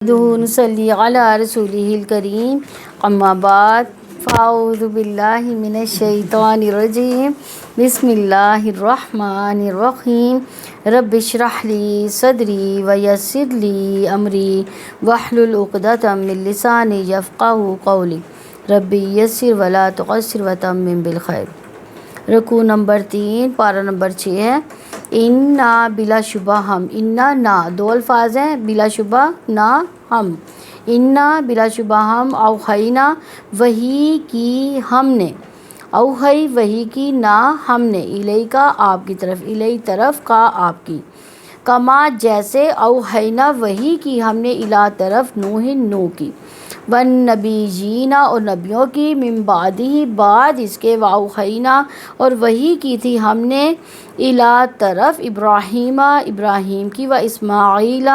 نصلی علی رسولہ الکریم اما بعد فاعوذ باللہ من الشیطان الرجیم بسم اللہ الرحمن الرحیم رب اشرح لی صدری ویسر لی امری واحلل عقدۃ من لسانی یفقہوا قولی رب یسر ولا تعسر وتمم بالخیر۔ رکوع نمبر 3 پارہ نمبر 6 ہے۔ انا بلا شبہ ہم، انا نا دو الفاظ ہیں، بلا شبہ نا ہم، انا بلا شبہ ہم، اوحینا وحی کی ہم نے، اوحی وحی کی نا ہم نے، الی کا آپ کی طرف، الی طرف کا آپ کی، کما جیسے اوحینا وحی کی ہم نے الی طرف نوح نوح کی، والنبیین اور نبیوں کی، من بعدہ بعد اس کے، واوحینا اور وحی کی تھی ہم نے الی طرف ابراہیم ابراہیم کی، و اسماعیل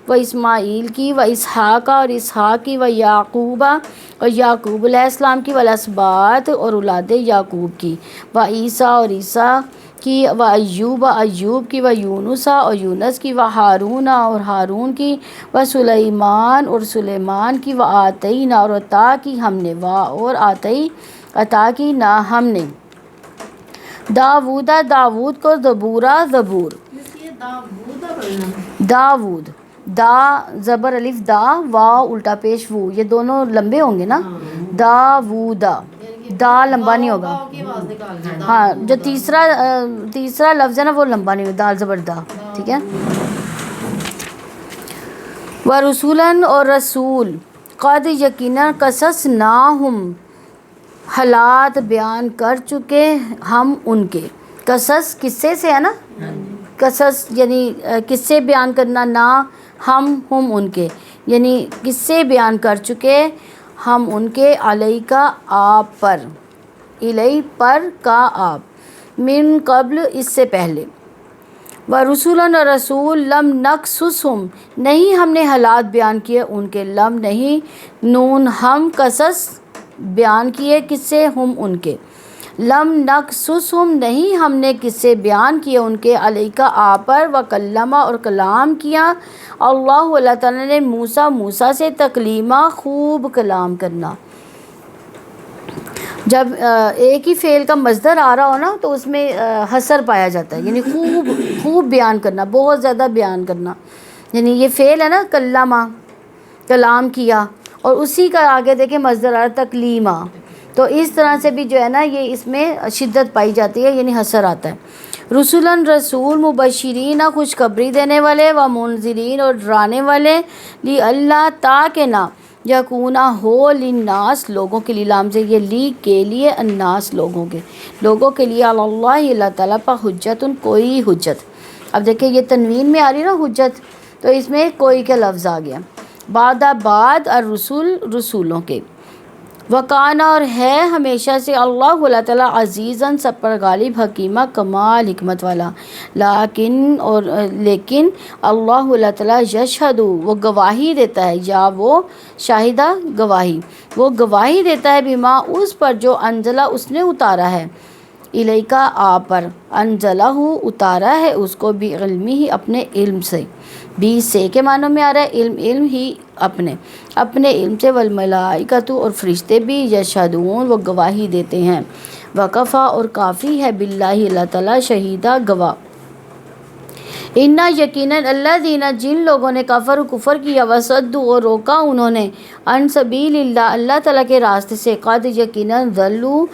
و اسماعیل کی، و اسحاق اور اسحاق کی، و یعقوب اور یعقوب علیہ السلام کی، والاسباط اور اولاد یعقوب کی، و عیسیٰ اور عیسیٰ کی، و ایوب ایوب کی، و یونس اور یونس کی، و ہارون اور ہارون کی، و سلیمان اور سلیمان کی، و آتینا اور عطا کی ہم نے، و اور آتئی عطا کی نا ہم نے، داود داود کو زبورا زبور، داود دا زبر الف دا واو الٹا پیش وو، یہ دونوں لمبے ہوں گے نا، داودا دا لمبا نہیں ہوگا، ہاں جو تیسرا لفظ ہے نا وہ لمبا نہیں ہوگا، دال زبر دا، ٹھیک ہے۔ ورسولاً اور رسول، قد یقینا قصصناہم حالات بیان کر چکے ہم ان کے، قصص قصے سے ہے نا، قصص یعنی قصے بیان کرنا، نا ہم ان کے، یعنی قصے بیان کر چکے ہم ان کے، علیہ کا آپ پر، علیہ پر کا آپ، من قبل اس سے پہلے، ورسولاً اور رسول، لم نقصصہم نہیں ہم نے حالات بیان کیے ان کے، لم نہیں نون ہم قصص بیان کیے قصے ہم ان کے، لم نقصصہم نہیں ہم نے قصے بیان کیے ان کے، علیہ کا آپ پر، وکلم اور کلام کیا اللہ اللہ تعالیٰ نے موسیٰ موسیٰ سے، تکلیما خوب کلام کرنا۔ جب ایک ہی فعل کا مصدر آ رہا ہو نا تو اس میں حصر پایا جاتا ہے، یعنی خوب خوب بیان کرنا، بہت زیادہ بیان کرنا، یعنی یہ فعل ہے نا کلمہ، کلام کیا، اور اسی کا آگے دیکھیں مصدر آ رہا ہے تکلیما، تو اس طرح سے بھی جو ہے نا یہ اس میں شدت پائی جاتی ہے، یعنی حصر آتا ہے۔ رسولاً رسول، مبشرین خوشخبری دینے والے، و منذرین اور ڈرانے والے، لی اللہ تاکہ نہ، یکونا ہو، للناس لوگوں کے لیے، لام سے یہ لی کے لیے، الناس لوگوں کے لیے، اللہ اللہ تعالیٰ پر، حجت کوئی حجت، اب دیکھیں یہ تنوین میں آ رہی ہے نا حجت، تو اس میں کوئی کا لفظ آ گیا، بعد الرسول رسولوں کے، وکانا اور ہے ہمیشہ سے، اللہ اللہ تعالیٰ عزیزاً سب پر غالب، حکیمہ کمال حکمت والا، لیکن اللہ اللہ تعالیٰ یشہد وہ گواہی دیتا ہے، یا وہ شاہدہ گواہی، وہ گواہی دیتا ہے، بما اس پر جو انزلہ اس نے اتارا ہے، الیکا آپ پر، انزلہ اتارا ہے اس کو، بعلمہ ہی اپنے علم سے، بھی سے کے معنوں میں آ رہا ہے، علم ہی اپنے علم سے، والملائکۃ اور فرشتے بھی، یشہدون وہ گواہی دیتے ہیں، وکفیٰ اور کافی ہے، باللہ اللہ تعالیٰ، شہیدہ گواہ، انا یقیناً الذین جن لوگوں نے کفر کیا، وصدوا اور روکا انہوں نے، عن سبیل اللہ اللہ تعالیٰ کے راستے سے، قد یقیناً ضلوا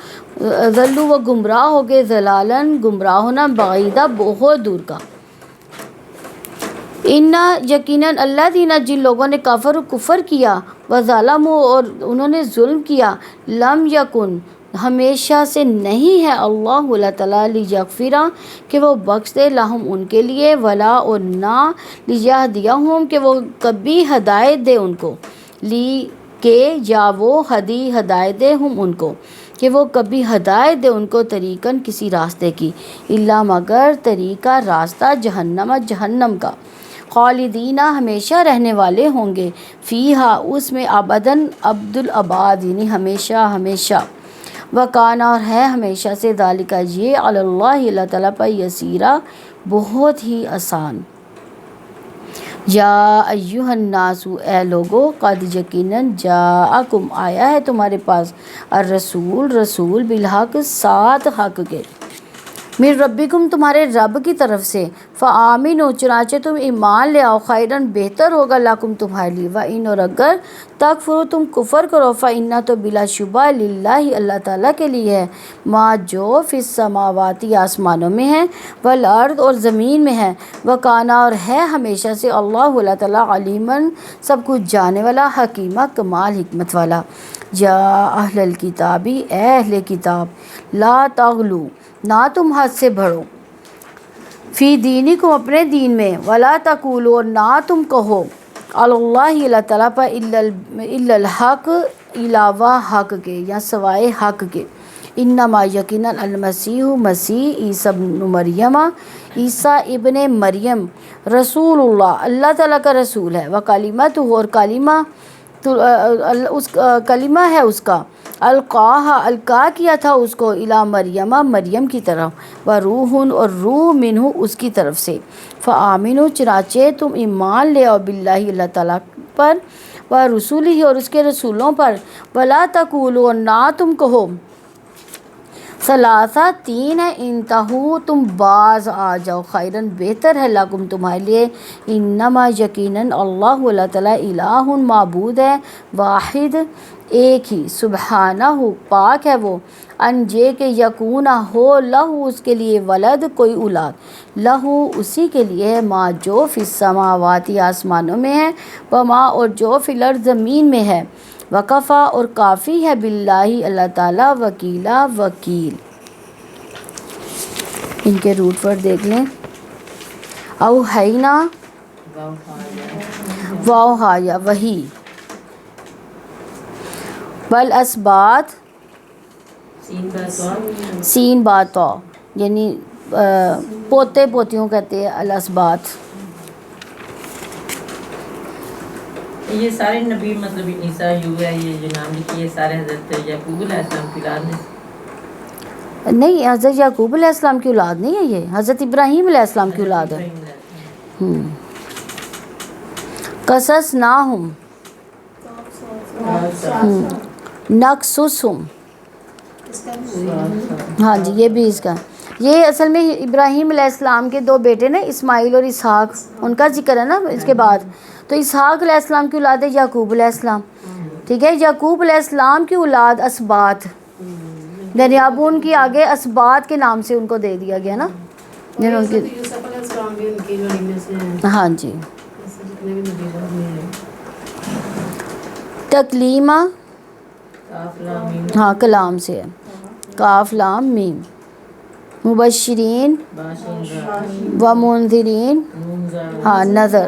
وہ گمراہ ہو گئے، ضلالاً گمراہ ہونا، بعیدہ بہت دور کا، انا یقیناً الذین جن لوگوں نے کفر کیا، وظلموا اور انہوں نے ظلم کیا، لم یکن ہمیشہ سے نہیں ہے، اللہ اللہ تعالیٰ، لیغفر کہ وہ بخش دے، لہم ان کے لیے، ولا اور نہ، لیہدیہم کہ وہ کبھی ہدایت دے ان کو، لی کہ یا وہ ہدایت دے ہم ان کو کہ وہ کبھی ہدایت دے ان کو، طریقاً کسی راستے کی، الا مگر طریقہ راستہ، جہنم کا، خالدینہ ہمیشہ رہنے والے ہوں گے، فیہا اس میں، ابداً ابدالآباد یعنی ہمیشہ، وکانا اور ہے ہمیشہ سے، ذالک یہ، علی اللہ اللہ تعالیٰ پر، یسیرا بہت ہی آسان۔ یا ایھا الناس، اے لوگو، قد یقیناً جاءکم، آیا ہے تمہارے پاس، الرسول، رسول، بالحق، ساتھ حق کے، من ربکم، تمہارے رب کی طرف سے، فآمنوا، چنانچہ تم ایمان لے آؤ، خیرن، بہتر ہوگا، لکم، تمہارے لیے، وإن، اور اگر تکفروا، تم کفر کرو، فإن، تو بلا شبہ، للہ، اللہ تعالیٰ کے لیے ہے، ما، جو، فی السماوات، آسمانوں میں ہے، والارض، اور زمین میں ہے، وکان، اور ہے ہمیشہ سے، اللہ، اللہ تعالیٰ، علیماً، سب کچھ جاننے والا، حکیمہ، کمال حکمت والا۔ یا اہل الکتاب، اے اہل کتاب، لا تغلو، نہ تم حد سے بڑھو، فی دینکم، اپنے دین میں، ولا تقولوا، اور نہ تم کہو، علی اللہ، اللہ تعالیٰ پر، الا الحق، علاوہ حق کے، یا سوائے حق کے، انما، یقیناً، المسیح، مسیح، عیسیٰ ابن مریم، عیسیٰ ابن مریم، رسول اللہ، اللہ تعالیٰ کا رسول ہے، وکلمتہ، اور کلمہ، اس کلمہ ہے اس کا، القا کیا تھا اس کو، الی مریم، مریم کی طرف، وروح، اور روح، منہ، اس کی طرف سے، فآمنوا، چنانچہ تم ایمان لے آؤ، باللہ، اللہ تعالیٰ پر، ورسولہ، اور اس کے رسولوں پر، ولا تقولوا، اور نہ تم کہو، ثلاثہ، تین ہے، انتہو، تم باز آ جاؤ، خیرن، بہتر ہے، لکم، تمہارے لیے، انما، یقیناً، اللہ، اللہ تعالیٰ، الہ، معبود ہے، واحد، ایک ہی، سبحانہ، پاک ہے وہ، ان، یہ کہ، یکون، ہو، لہو، اس کے لیے، ولد، کوئی اولاد، لہو، اسی کے لیے ہے، ما، جو، فی السماوات، آسمانوں میں ہے، وما، اور جو، فی الارض، زمین میں ہے، وکفیٰ، اور کافی ہے، باللہ، اللہ تعالیٰ، وکیلا، وکیل۔ ان کے روٹ ورڈ دیکھ لیں، اوحینا، واوحایا، وہی، والاسباط، سین با طا، یعنی پوتے پوتیوں کہتے ہیں الاسباط۔ یہ سارے نبی، مطلب عیسیٰ، ہے، یہ جو نام لکھی ہے، سارے حضرت یعقوب علیہ السلام کی اولاد ہیں؟ نہیں، حضرت یعقوب علیہ السلام کی اولاد نہیں ہے، یہ حضرت ابراہیم علیہ السلام کی اولاد ہے۔ قصصناہم، نقصصہم، ہاں جی، یہ بھی اس کا، یہ اصل میں ابراہیم علیہ السلام کے دو بیٹے نا، اسماعیل اور اسحاق، ان کا ذکر ہے نا اس کے بعد، تو اسحاق علیہ السلام کی اولاد ہے یعقوب علیہ السلام، ٹھیک ہے، یعقوب علیہ السلام کی اولاد اسباط، یعنی اب ان کی آگے اسباط کے نام سے ان کو دے دیا گیا نا، ہاں جی، تکلیمہ، ہاں، کلام سے ہے، کاف لام میم، مبشرین و منذرین، ہاں، نظر،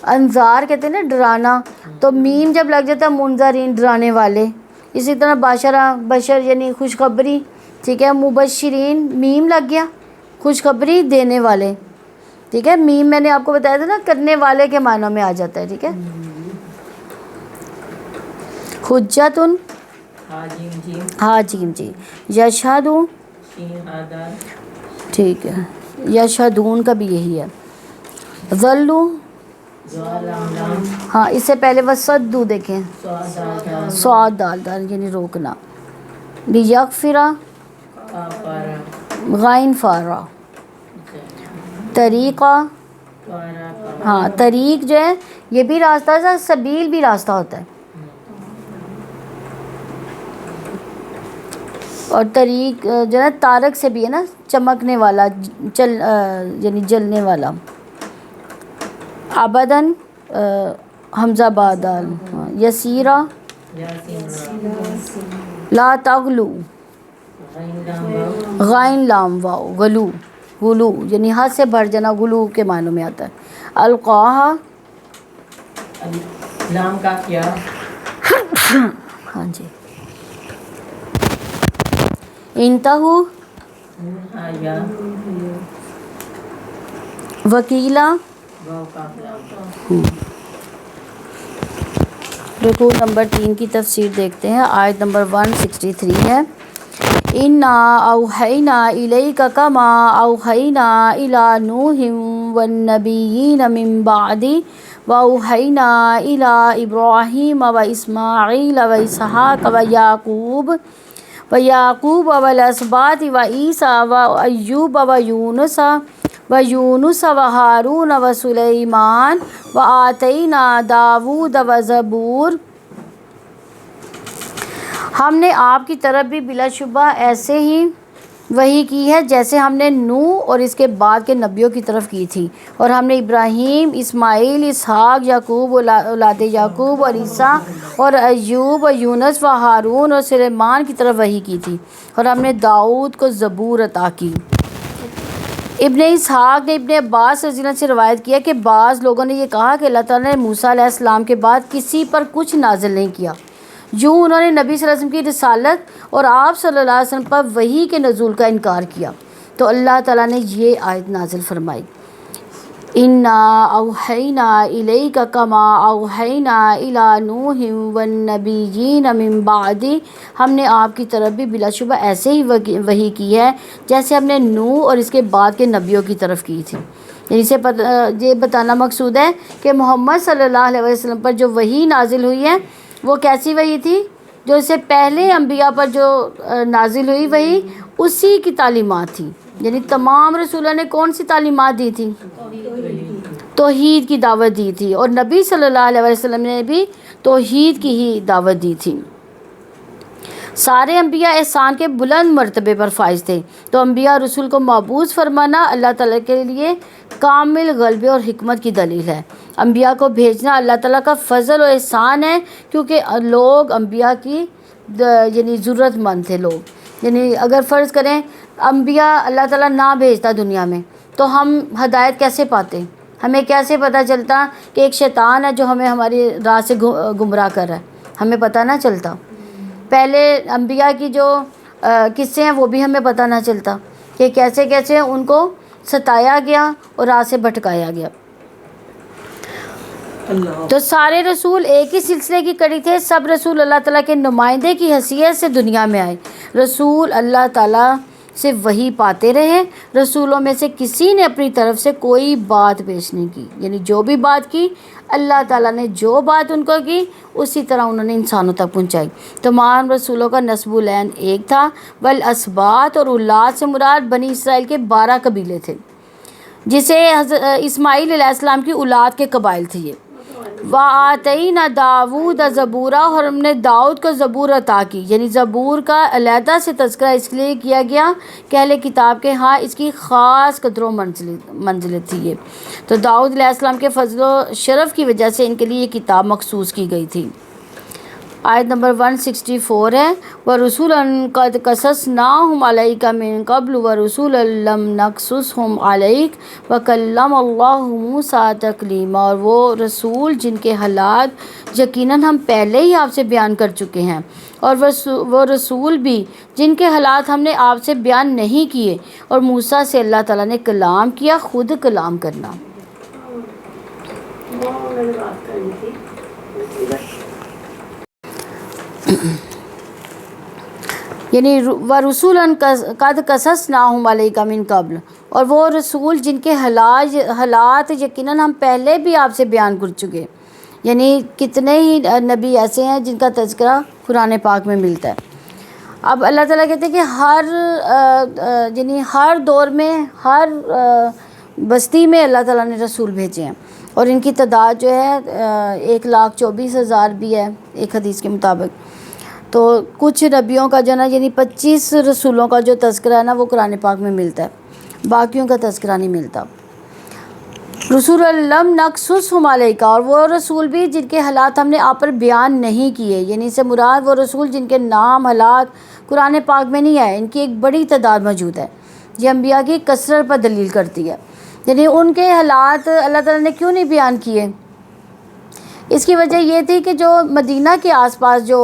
انذار کہتے ہیں نا، ڈرانا، تو میم جب لگ جاتا ہے، منذرین، ڈرانے والے، اسی طرح باشرہ، بشر یعنی خوشخبری، ٹھیک ہے، مبشرین، میم لگ گیا، خوشخبری دینے والے، ٹھیک ہے، میم میں نے آپ کو بتایا تھا نا، کرنے والے کے معنوں میں آ جاتا ہے، ٹھیک ہے، حجتن، ہاں، جیم جی، یشہدون، ٹھیک ہے، یشہدون کا بھی یہی ہے، ظلوا، ہاں، اس سے پہلے وصدوا دیکھیں، صاد دال دال یعنی روکنا، لیغفرا، غین فارا، طریقہ، ہاں، طریق جو ہے یہ بھی راستہ ہے، سبیل بھی راستہ ہوتا ہے، اور طریق جو ہے تارک سے بھی ہے نا، چمکنے والا، یعنی جلنے والا، ابداً، حمزہ بادال، یسیرا، لا تغلو، غین لام واو، غلو، غلو یعنی حد سے بڑھ جانا، غلو کے معنوں میں آتا ہے، القاہا، لام کا کیا، ہاں جی، انتہو، وکیلا، رکوع نمبر 3 کی تفسیر دیکھتے ہیں، آیت نمبر 163 ہے، انا اوحینا الیک کما اوحینا الی نوح والنبیین من بعدی واوحینا الی ابراہیم واسماعیل واسحاق ویعقوب والاسباط وعیسیٰ وایوب ویونس وہارون وسلیمان وآتینا داود وزبور۔ ہم نے آپ کی طرف بھی بلا شبہ ایسے ہی وحی کی ہے جیسے ہم نے نوح اور اس کے بعد کے نبیوں کی طرف کی تھی، اور ہم نے ابراہیم، اسماعیل، اسحاق، یعقوب، اولاد یعقوب اور عیسیٰ اور ایوب اور یونس و ہارون اور سلیمان کی طرف وحی کی تھی، اور ہم نے داؤد کو زبور عطا کی۔ ابن اسحاق نے ابن عباس رضی اللہ عنہ سے روایت کیا کہ بعض لوگوں نے یہ کہا کہ اللہ تعالیٰ نے موسیٰ علیہ السلام کے بعد کسی پر کچھ نازل نہیں کیا، یوں انہوں نے نبی صلی اللہ علیہ وسلم کی رسالت اور آپ صلی اللہ علیہ وسلم پر وحی کے نزول کا انکار کیا، تو اللہ تعالیٰ نے یہ آیت نازل فرمائی، انا اوحینا الیک کما اوحینا الی نوح والنبیین من بعدی، ہم نے آپ کی طرف بھی بلا شبہ ایسے ہی وحی کی ہے جیسے ہم نے نوح اور اس کے بعد کے نبیوں کی طرف کی تھی۔ یعنی سے یہ بتانا مقصود ہے کہ محمد صلی اللہ علیہ وسلم پر جو وحی نازل ہوئی ہے وہ کیسی وحی تھی؟ جو اس سے پہلے انبیاء پر جو نازل ہوئی وحی اسی کی تعلیمات تھی۔ یعنی تمام رسولوں نے کون سی تعلیمات دی تھی؟ توحید کی دعوت دی تھی، اور نبی صلی اللہ علیہ وسلم نے بھی توحید کی ہی دعوت دی تھی۔ سارے انبیاء احسان کے بلند مرتبے پر فائز تھے، تو انبیاء رسول کو مبعوث فرمانا اللہ تعالیٰ کے لیے کامل غلبے اور حکمت کی دلیل ہے۔ انبیاء کو بھیجنا اللہ تعالیٰ کا فضل و احسان ہے، کیونکہ لوگ انبیاء کی یعنی ضرورت مند تھے لوگ۔ یعنی اگر فرض کریں انبیاء اللہ تعالیٰ نہ بھیجتا دنیا میں تو ہم ہدایت کیسے پاتے؟ ہمیں کیسے پتہ چلتا کہ ایک شیطان ہے جو ہمیں ہماری راہ سے گمراہ کر رہا ہے؟ ہمیں پتہ نہ چلتا۔ پہلے انبیاء کی جو قصے ہیں وہ بھی ہمیں پتہ نہ چلتا کہ کیسے کیسے ان کو ستایا گیا اور راہ سے بھٹکایا گیا۔ تو سارے رسول ایک ہی سلسلے کی کڑی تھے، سب رسول اللہ تعالیٰ کے نمائندے کی حیثیت سے دنیا میں آئے۔ رسول اللہ تعالیٰ سے وحی پاتے رہے، رسولوں میں سے کسی نے اپنی طرف سے کوئی بات پیش نہیں کی، یعنی جو بھی بات کی اللہ تعالیٰ نے جو بات ان کو کی اسی طرح انہوں نے انسانوں تک پہنچائی۔ تمام رسولوں کا نسب العین ایک تھا، والاسباط اور اولاد سے مراد بنی اسرائیل کے 12 قبیلے تھے، جسے اسماعیل علیہ السلام کی اولاد کے قبائل تھے یہ۔ وآتینا داود زبورا، اور ہم نے داؤد کو زبور عطا کی، یعنی زبور کا علیحدہ سے تذکرہ اس لیے کیا گیا کہ اہل کتاب کے ہاں اس کی خاص قدر و منزلت تھی یہ، تو داؤد علیہ السلام کے فضل و شرف کی وجہ سے ان کے لیے یہ کتاب مخصوص کی گئی تھی۔ آیت نمبر 164 ہے، وَرُسُلًا قَدْ قَصَصْنَاهُمْ عَلَيْكَ مِن قَبْلُ وَرُسُلًا لَّمْ نَقْصُصْهُمْ عَلَيْكَ وَكَلَّمَ اللَّهُ مُوسَىٰ تَكْلِيمًا، اور وہ رسول جن کے حالات یقیناً ہم پہلے ہی آپ سے بیان کر چکے ہیں، اور وہ رسول بھی جن کے حالات ہم نے آپ سے بیان نہیں کیے، اور موسیٰ سے اللہ تعالیٰ نے کلام کیا، خود کلام کرنا۔ یعنی وَرُسُلًا قَدْ قَصَصْنَاهُمْ عَلَيْكَ مِن قَبْلُ، اور وہ رسول جن کے حالات یقیناً ہم پہلے بھی آپ سے بیان کر چکے۔ یعنی کتنے ہی نبی ایسے ہیں جن کا تذکرہ قرآن پاک میں ملتا ہے۔ اب اللہ تعالیٰ کہتے ہیں کہ یعنی ہر دور میں ہر بستی میں اللہ تعالیٰ نے رسول بھیجے ہیں، اور ان کی تعداد جو ہے 1,24,000 بھی ہے ایک حدیث کے مطابق۔ تو کچھ نبیوں کا جو ہے نا یعنی 25 رسولوں کا جو تذکرہ ہے نا وہ قرآن پاک میں ملتا ہے، باقیوں کا تذکرہ نہیں ملتا۔ رسول لم نقصصہم علیک، اور وہ رسول بھی جن کے حالات ہم نے آپ پر بیان نہیں کیے، یعنی اس سے مراد وہ رسول جن کے نام حالات قرآن پاک میں نہیں آئے، ان کی ایک بڑی تعداد موجود ہے۔ یہ انبیاء کی کثرت پر دلیل کرتی ہے۔ یعنی ان کے حالات اللہ تعالیٰ نے کیوں نہیں بیان کیے؟ اس کی وجہ یہ تھی کہ جو مدینہ کے آس پاس جو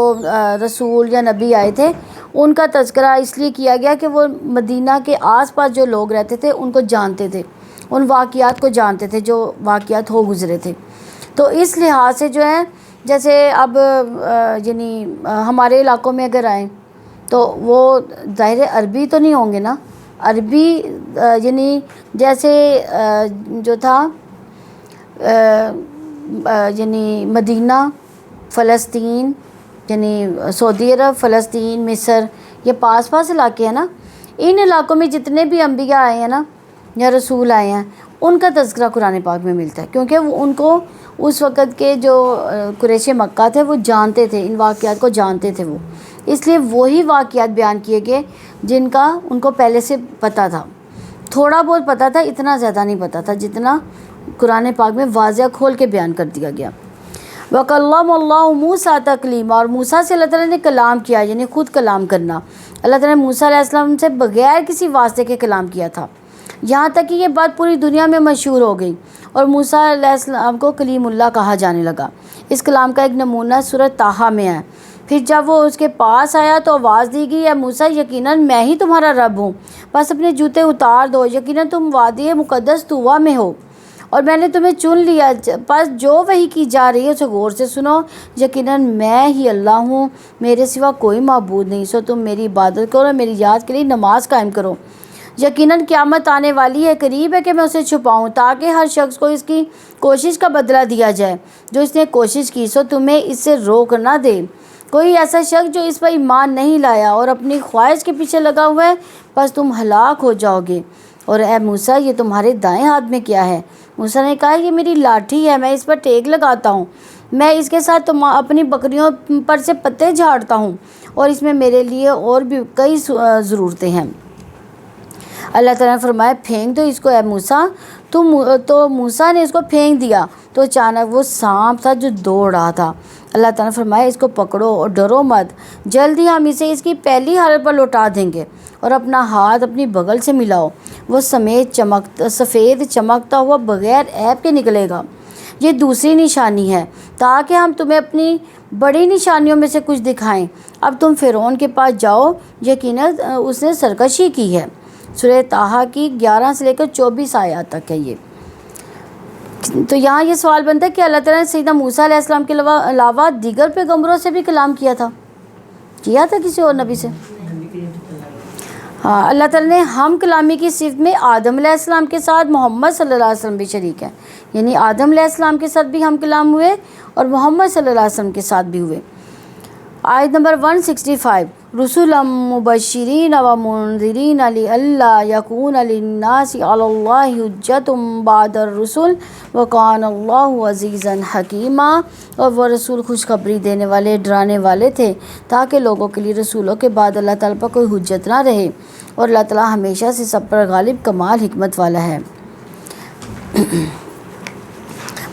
رسول یا نبی آئے تھے ان کا تذکرہ اس لیے کیا گیا کہ وہ مدینہ کے آس پاس جو لوگ رہتے تھے ان کو جانتے تھے، ان واقعات کو جانتے تھے جو واقعات ہو گزرے تھے۔ تو اس لحاظ سے جو ہے جیسے اب یعنی ہمارے علاقوں میں اگر آئیں تو وہ ظاہر عربی تو نہیں ہوں گے نا، عربی یعنی جیسے جو تھا یعنی مدینہ، فلسطین، یعنی سعودی عرب، فلسطین، مصر، یہ پاس پاس علاقے ہیں نا، ان علاقوں میں جتنے بھی انبیاء آئے ہیں نا یا رسول آئے ہیں ان کا تذکرہ قرآن پاک میں ملتا ہے، کیونکہ وہ ان کو اس وقت کے جو قریش مکہ تھے وہ جانتے تھے، ان واقعات کو جانتے تھے، وہ اس لیے وہی واقعات بیان کیے گئے جن کا ان کو پہلے سے پتہ تھا، تھوڑا بہت پتہ تھا، اتنا زیادہ نہیں پتہ تھا جتنا قرآن پاک میں واضح کھول کے بیان کر دیا گیا۔ وَكَلَّمَ اللَّهُ مُوسَىٰ تَكْلِيمًا، اور موسیٰ سے اللہ تعالیٰ نے کلام کیا، یعنی خود کلام کرنا۔ اللہ تعالیٰ نے موسیٰ علیہ السلام سے بغیر کسی واسطے کے کلام کیا تھا، یہاں تک کہ یہ بات پوری دنیا میں مشہور ہو گئی اور موسیٰ علیہ السلام کو کلیم اللہ کہا جانے لگا۔ اس کلام کا ایک نمونہ سورہ طٰہٰ میں ہے۔ پھر جب وہ اس کے پاس آیا تو آواز دی گئی، اے موسیٰ یقیناً میں ہی تمہارا رب ہوں، بس اپنے جوتے اتار دو، یقیناً تم وادی مقدس طویٰ میں ہو اور میں نے تمہیں چن لیا، پس جو وحی کی جا رہی ہے اسے غور سے سنو، یقیناً میں ہی اللہ ہوں، میرے سوا کوئی معبود نہیں، سو تم میری عبادت کرو اور میری یاد کے لیے نماز قائم کرو، یقیناً قیامت آنے والی ہے، قریب ہے کہ میں اسے چھپاؤں تاکہ ہر شخص کو اس کی کوشش کا بدلہ دیا جائے جو اس نے کوشش کی، سو تمہیں اس سے روک نہ دے کوئی ایسا شخص جو اس پر ایمان نہیں لایا اور اپنی خواہش کے پیچھے لگا ہوا ہے، بس تم ہلاک ہو جاؤ گے۔ اور اے موسیٰ یہ تمہارے دائیں ہاتھ میں کیا ہے؟ موسیٰ نے کہا یہ میری لاٹھی ہے، میں اس پر ٹیک لگاتا ہوں، میں اس کے ساتھ اپنی بکریوں پر سے پتے جھاڑتا ہوں اور اس میں میرے لیے اور بھی کئی ضرورتیں ہیں۔ اللہ تعالیٰ نے فرمایا پھینک دو اس کو اے موسیٰ، تو موسیٰ نے اس کو پھینک دیا تو اچانک وہ سانپ تھا جو دوڑ رہا تھا۔ اللہ تعالیٰ نے فرمایا اس کو پکڑو اور ڈرو مت، جلد ہی ہم اسے اس کی پہلی حالت پر لوٹا دیں گے، اور اپنا ہاتھ اپنی بغل سے ملاؤ، وہ سفید چمکتا ہوا بغیر عیب کے نکلے گا۔ یہ دوسری نشانی ہے تاکہ ہم تمہیں اپنی بڑی نشانیوں میں سے کچھ دکھائیں۔ اب تم فرعون کے پاس جاؤ، یقیناً اس نے سرکشی کی ہے۔ سورہ طٰہٰ کی 11 سے لے کر 24 آیات تک ہے یہ۔ تو یہاں یہ سوال بنتا ہے کہ اللہ تعالیٰ نے سیدنا موسیٰ علیہ السلام کے علاوہ دیگر پیغمبروں سے بھی کلام کیا تھا کسی اور نبی سے؟ ہاں، اللہ تعالیٰ نے ہم کلامی کی صفت میں آدم علیہ السلام کے ساتھ محمد صلی اللہ علیہ وسلم بھی شریک ہیں، یعنی آدم علیہ السلام کے ساتھ بھی ہم کلام ہوئے اور محمد صلی اللہ علیہ وسلم کے ساتھ بھی ہوئے۔ آیت نمبر 165، رسولا مبشرین و منذرین لئلا یکون للناس علی اللہ حجۃ بعد الرسل وکان اللہ عزیزا حکیما، اور وہ رسول خوشخبری دینے والے، ڈرانے والے تھے تاکہ لوگوں کے لیے رسولوں کے بعد اللہ تعالیٰ پر کوئی حجت نہ رہے، اور اللہ تعالیٰ ہمیشہ سے سب پر غالب کمال حکمت والا ہے۔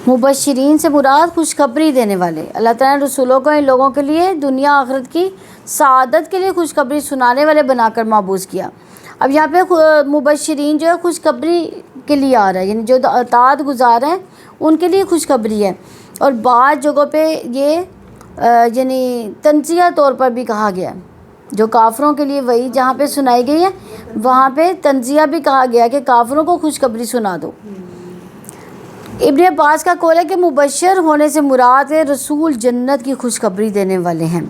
مبشرین سے مراد خوشخبری دینے والے، اللہ تعالیٰ نے رسولوں کو ان لوگوں کے لیے دنیا آخرت کی سعادت کے لیے خوشخبری سنانے والے بنا کر مبعوث کیا۔ اب یہاں پہ مبشرین جو ہے خوشخبری کے لیے آ رہا ہے، یعنی جو اطاعت گزار ہیں ان کے لیے خوشخبری ہے، اور بعض جگہوں پہ یہ یعنی تنزیہ طور پر بھی کہا گیا ہے، جو کافروں کے لیے وہی جہاں پہ سنائی گئی ہے وہاں پہ تنزیہ بھی کہا گیا کہ کافروں کو خوشخبری سنا دو۔ ابن عباس کا قول ہے کہ مبشر ہونے سے مراد ہے رسول جنت کی خوشخبری دینے والے ہیں۔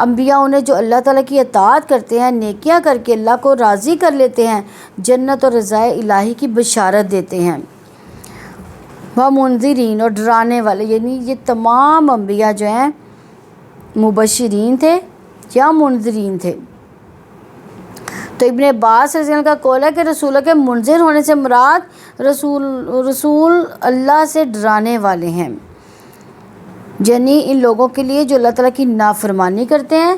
انبیاء انہیں جو اللہ تعالیٰ کی اطاعت کرتے ہیں، نیکیاں کر کے اللہ کو راضی کر لیتے ہیں، جنت اور رضائے الہی کی بشارت دیتے ہیں۔ وہ منذرین اور ڈرانے والے، یعنی یہ تمام انبیاء جو ہیں مبشرین تھے یا منذرین تھے۔ تو ابن عباس رضی اللہ عنہ کا قول ہے کہ رسولوں کے منذر ہونے سے مراد رسول اللہ سے ڈرانے والے ہیں، یعنی ان لوگوں کے لیے جو اللہ تعالیٰ کی نافرمانی کرتے ہیں،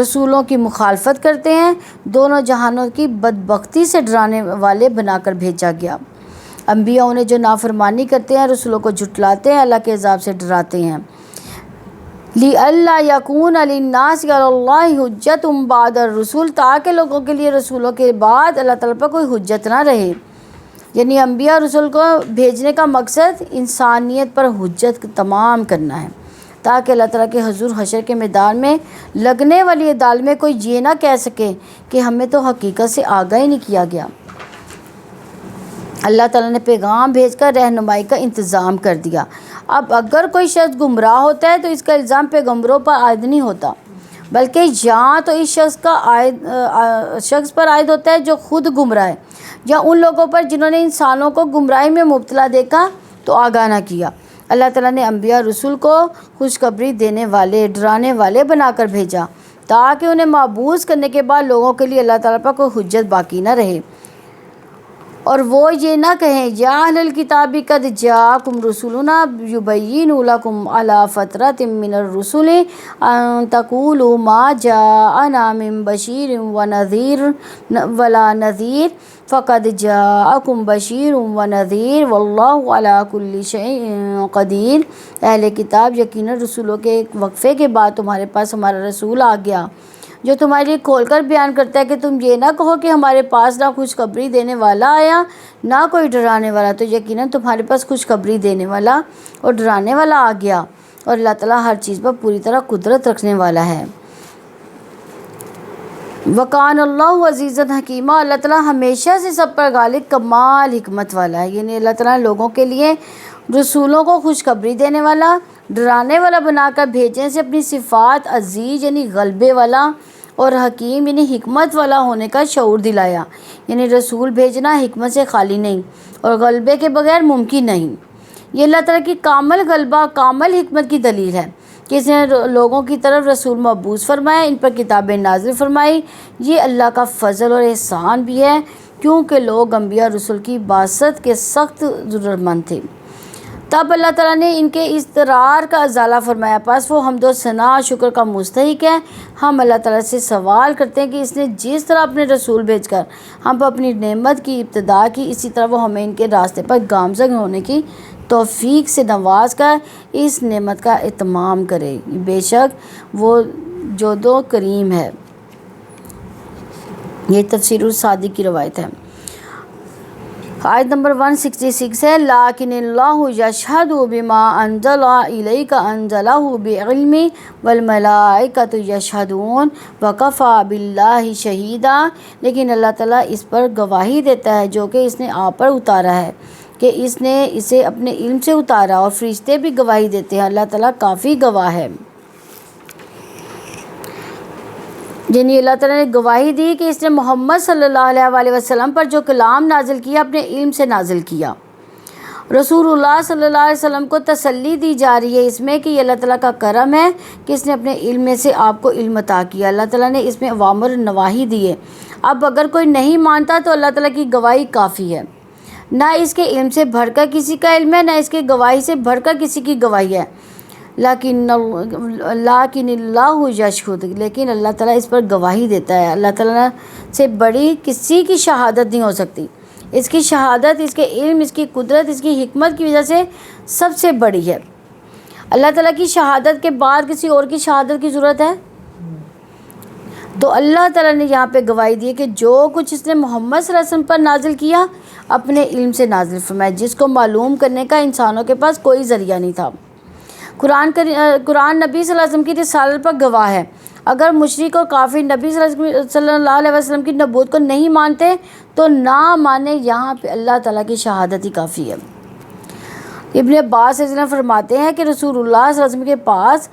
رسولوں کی مخالفت کرتے ہیں، دونوں جہانوں کی بدبختی سے ڈرانے والے بنا کر بھیجا گیا۔ انبیاء انہیں جو نافرمانی کرتے ہیں، رسولوں کو جھٹلاتے ہیں، اللہ کے عذاب سے ڈراتے ہیں۔ لِأَلَّا يَكُونَ لِلنَّاسِ عَلَى اللَّهِ حُجَّةٌ بَعْدَ الرُّسُلِ، تاکہ لوگوں کے لیے رسولوں کے بعد اللہ تعالیٰ پر کوئی حجت نہ رہے، یعنی انبیاء رسول کو بھیجنے کا مقصد انسانیت پر حجت تمام کرنا ہے، تاکہ اللہ تعالیٰ کے حضور حشر کے میدان میں لگنے والی عدالت میں کوئی یہ نہ کہہ سکے کہ ہمیں تو حقیقت سے آگاہ ہی نہیں کیا گیا۔ اللہ تعالیٰ نے پیغام بھیج کر رہنمائی کا انتظام کر دیا۔ اب اگر کوئی شخص گمراہ ہوتا ہے تو اس کا الزام پیغمبروں پر عائد نہیں ہوتا، بلکہ یہاں تو اس شخص پر عائد ہوتا ہے جو خود گمراہ ہے، یا ان لوگوں پر جنہوں نے انسانوں کو گمراہی میں مبتلا دیکھا تو آگاہ نہ کیا۔ اللہ تعالیٰ نے انبیاء رسول کو خوشخبری دینے والے، ڈرانے والے بنا کر بھیجا تاکہ انہیں معبوس کرنے کے بعد لوگوں کے لیے اللہ تعالیٰ پر کوئی حجت باقی نہ رہے، اور وہ یہ نہ کہیں یا اہل الکتاب قد جاءکم رسولنا یبین لکم علی فترۃ من الرسل ان تقولوا ما جاءنا من بشیر ونذیر ولا نذیر فقد جاءکم بشیر ونذیر واللہ علی کل شیء قدیر۔ اہل کتاب، یقیناً رسولوں کے ایک وقفے کے بعد تمہارے پاس ہمارا رسول آ گیا جو تمہارے لیے کھول کر بیان کرتا ہے کہ تم یہ نہ کہو کہ ہمارے پاس نہ خوشخبری دینے والا آیا نہ کوئی ڈرانے والا، تو یقیناً تمہارے پاس خوشخبری دینے والا اور ڈرانے والا آ گیا، اور اللہ تعالیٰ ہر چیز پر پوری طرح قدرت رکھنے والا ہے۔ وَكَانَ اللَّهُ عَزِيزًا حَكِيمًا، اللہ تعالیٰ ہمیشہ سے سب پر غالب کمال حکمت والا ہے۔ یعنی اللہ تعالیٰ نے لوگوں کے لیے رسولوں کو خوشخبری دینے والا، ڈرانے والا بنا کر بھیجنے سے اپنی صفات عزیز یعنی غلبے والا اور حکیم یعنی حکمت والا ہونے کا شعور دلایا۔ یعنی رسول بھیجنا حکمت سے خالی نہیں اور غلبے کے بغیر ممکن نہیں۔ یہ اللہ تعالیٰ کی کامل غلبہ، کامل حکمت کی دلیل ہے کہ اس نے لوگوں کی طرف رسول مبعوث فرمایا، ان پر کتابیں نازل فرمائی۔ یہ اللہ کا فضل اور احسان بھی ہے کیونکہ لوگ انبیاء رسول کی بعثت کے سخت ضرورت مند تھے۔ تب اللہ تعالیٰ نے ان کے اضطرار کا ازالہ فرمایا، پس وہ حمد و ثنا شکر کا مستحق ہے۔ ہم اللہ تعالیٰ سے سوال کرتے ہیں کہ اس نے جس طرح اپنے رسول بھیج کر ہم پر اپنی نعمت کی ابتدا کی، اسی طرح وہ ہمیں ان کے راستے پر گامزن ہونے کی توفیق سے نواز کر اس نعمت کا اتمام کرے، بے شک وہ جود و کریم ہے۔ یہ تفسیر الصادی کی روایت ہے۔ آیت نمبر 166 ہے لیکن اللہ یشہد بما انزل الیک انزلہ بعلم والملائکۃ یشہدون وکفی باللہ شہیدا، لیکن اللہ تعالیٰ اس پر گواہی دیتا ہے جو کہ اس نے آپ پر اتارا ہے کہ اس نے اسے اپنے علم سے اتارا، اور فرشتے بھی گواہی دیتے ہیں، اللہ تعالیٰ کافی گواہ ہے۔ یعنی اللہ تعالیٰ نے گواہی دی کہ اس نے محمد صلی اللہ علیہ وآلہ وسلم پر جو کلام نازل کیا اپنے علم سے نازل کیا۔ رسول اللہ صلی اللہ علیہ وسلم کو تسلی دی جا رہی ہے اس میں کہ یہ اللہ تعالیٰ کا کرم ہے کہ اس نے اپنے علم میں سے آپ کو علم عطا کیا۔ اللہ تعالیٰ نے اس میں اوامر نواہی دیے۔ اب اگر کوئی نہیں مانتا تو اللہ تعالیٰ کی گواہی کافی ہے۔ نہ اس کے علم سے بڑھ کر کسی کا علم ہے، نہ اس کی گواہی سے بڑھ کر کسی کی گواہی ہے۔ لیکن اللہ یشہد، لیکن اللہ تعالیٰ اس پر گواہی دیتا ہے۔ اللہ تعالیٰ سے بڑی کسی کی شہادت نہیں ہو سکتی۔ اس کی شہادت اس کے علم، اس کی قدرت، اس کی حکمت کی وجہ سے سب سے بڑی ہے۔ اللہ تعالیٰ کی شہادت کے بعد کسی اور کی شہادت کی ضرورت ہے؟ تو اللہ تعالیٰ نے یہاں پہ گواہی دی کہ جو کچھ اس نے محمد صلی اللہ علیہ وسلم پر نازل کیا اپنے علم سے نازل فرمایا، جس کو معلوم کرنے کا انسانوں کے پاس کوئی ذریعہ نہیں تھا۔ قرآن نبی صلی اللہ علیہ وسلم کی رسالت پر گواہ ہے۔ اگر مشرک اور کافر نبی صلی اللہ علیہ وسلم کی نبوت کو نہیں مانتے تو نہ مانے، یہاں پہ اللہ تعالیٰ کی شہادت ہی کافی ہے۔ ابن عباس رضی اللہ عنہ فرماتے ہیں کہ رسول اللہ صلی اللہ علیہ وسلم کے پاس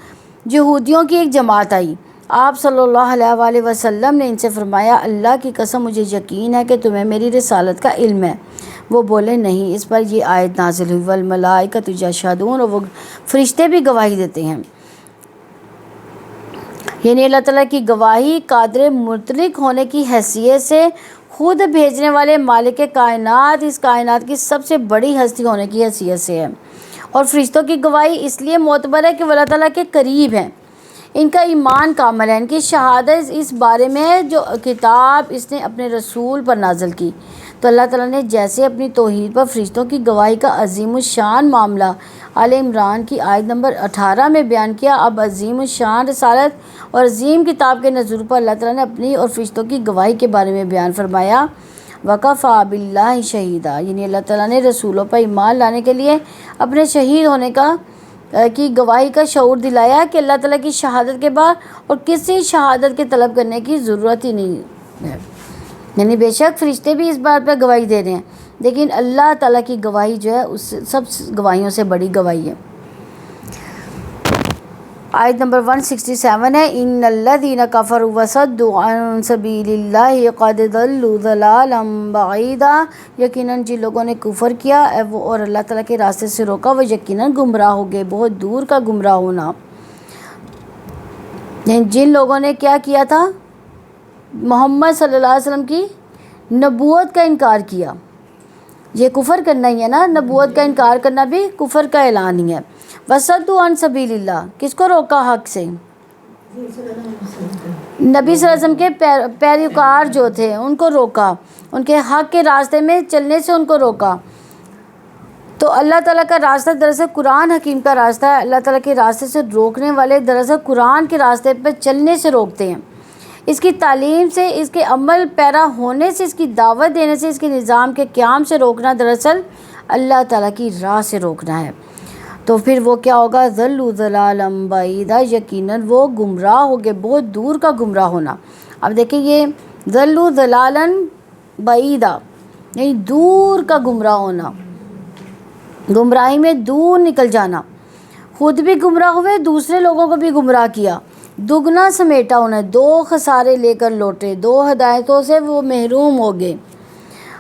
یہودیوں کی ایک جماعت آئی۔ آپ صلی اللہ علیہ وآلہ وسلم نے ان سے فرمایا، اللہ کی قسم مجھے یقین ہے کہ تمہیں میری رسالت کا علم ہے۔ وہ بولے نہیں۔ اس پر یہ آیت نازل ہوئی، والملائکۃ یشہدون، اور وہ فرشتے بھی گواہی دیتے ہیں۔ یعنی اللہ تعالیٰ کی گواہی قادر مطلق ہونے کی حیثیت سے، خود بھیجنے والے مالک کائنات، اس کائنات کی سب سے بڑی ہستی ہونے کی حیثیت سے ہے، اور فرشتوں کی گواہی اس لیے معتبر ہے کہ وہ اللہ تعالیٰ کے قریب ہیں، ان کا ایمان کامل ہے، ان کی شہادت اس بارے میں ہے جو کتاب اس نے اپنے رسول پر نازل کی۔ تو اللہ تعالیٰ نے جیسے اپنی توحید پر فرشتوں کی گواہی کا عظیم الشان معاملہ آل عمران کی آیت نمبر 18 میں بیان کیا، اب عظیم الشان رسالت اور عظیم کتاب کے نزول پر اللہ تعالیٰ نے اپنی اور فرشتوں کی گواہی کے بارے میں بیان فرمایا، وَكَفَى بِاللَّهِ شَهِيدًا، یعنی اللہ تعالیٰ نے رسولوں پر ایمان لانے کے لیے اپنے شہید ہونے کی گواہی کا شعور دلایا کہ اللہ تعالیٰ کی شہادت کے بعد اور کسی شہادت کے طلب کرنے کی ضرورت ہی نہیں ہے۔ یعنی بے شک فرشتے بھی اس بات پر گواہی دے رہے ہیں، لیکن اللہ تعالیٰ کی گواہی جو ہے اس سب گواہیوں سے بڑی گواہی ہے۔ آیت نمبر 167 ہے ان الذین کفروا وصدوا عن سبیل اللہ قد ضلوا ضلالا بعیدا، یقیناً جن لوگوں نے کفر کیا اور اللہ تعالیٰ کے راستے سے روکا وہ یقیناً گمراہ ہو گئے، بہت دور کا گمراہ ہونا۔ جن لوگوں نے کیا کیا تھا؟ محمد صلی اللہ علیہ وسلم کی نبوت کا انکار کیا، یہ کفر کرنا ہی ہے نا، نبوت کا انکار کرنا بھی کفر کا اعلان ہی ہے۔ وصدوا عن سبیل اللہ، کس کو روکا حق سے؟ نبی صلی اللہ علیہ وسلم کے پیروکار جو تھے ان کو روکا، ان کے حق کے راستے میں چلنے سے ان کو روکا۔ تو اللہ تعالیٰ کا راستہ دراصل قرآن حکیم کا راستہ ہے، اللہ تعالیٰ کے راستے سے روکنے والے دراصل قرآن کے راستے پہ چلنے سے روکتے ہیں، اس کی تعلیم سے، اس کے عمل پیرا ہونے سے، اس کی دعوت دینے سے، اس کے نظام کے قیام سے روکنا دراصل اللہ تعالیٰ کی راہ سے روکنا ہے۔ تو پھر وہ کیا ہوگا؟ ضلوا ضلالا بعیدا، یقیناً وہ گمراہ ہو گئے، بہت دور کا گمراہ ہونا۔ اب دیکھیں یہ ضلوا ضلالا بعیدا یعنی دور کا گمراہ ہونا، گمراہی میں دور نکل جانا، خود بھی گمراہ ہوئے، دوسرے لوگوں کو بھی گمراہ کیا، دگنا سمیٹا انہیں، دو خسارے لے کر لوٹے، دو ہدایتوں سے وہ محروم ہو گئے۔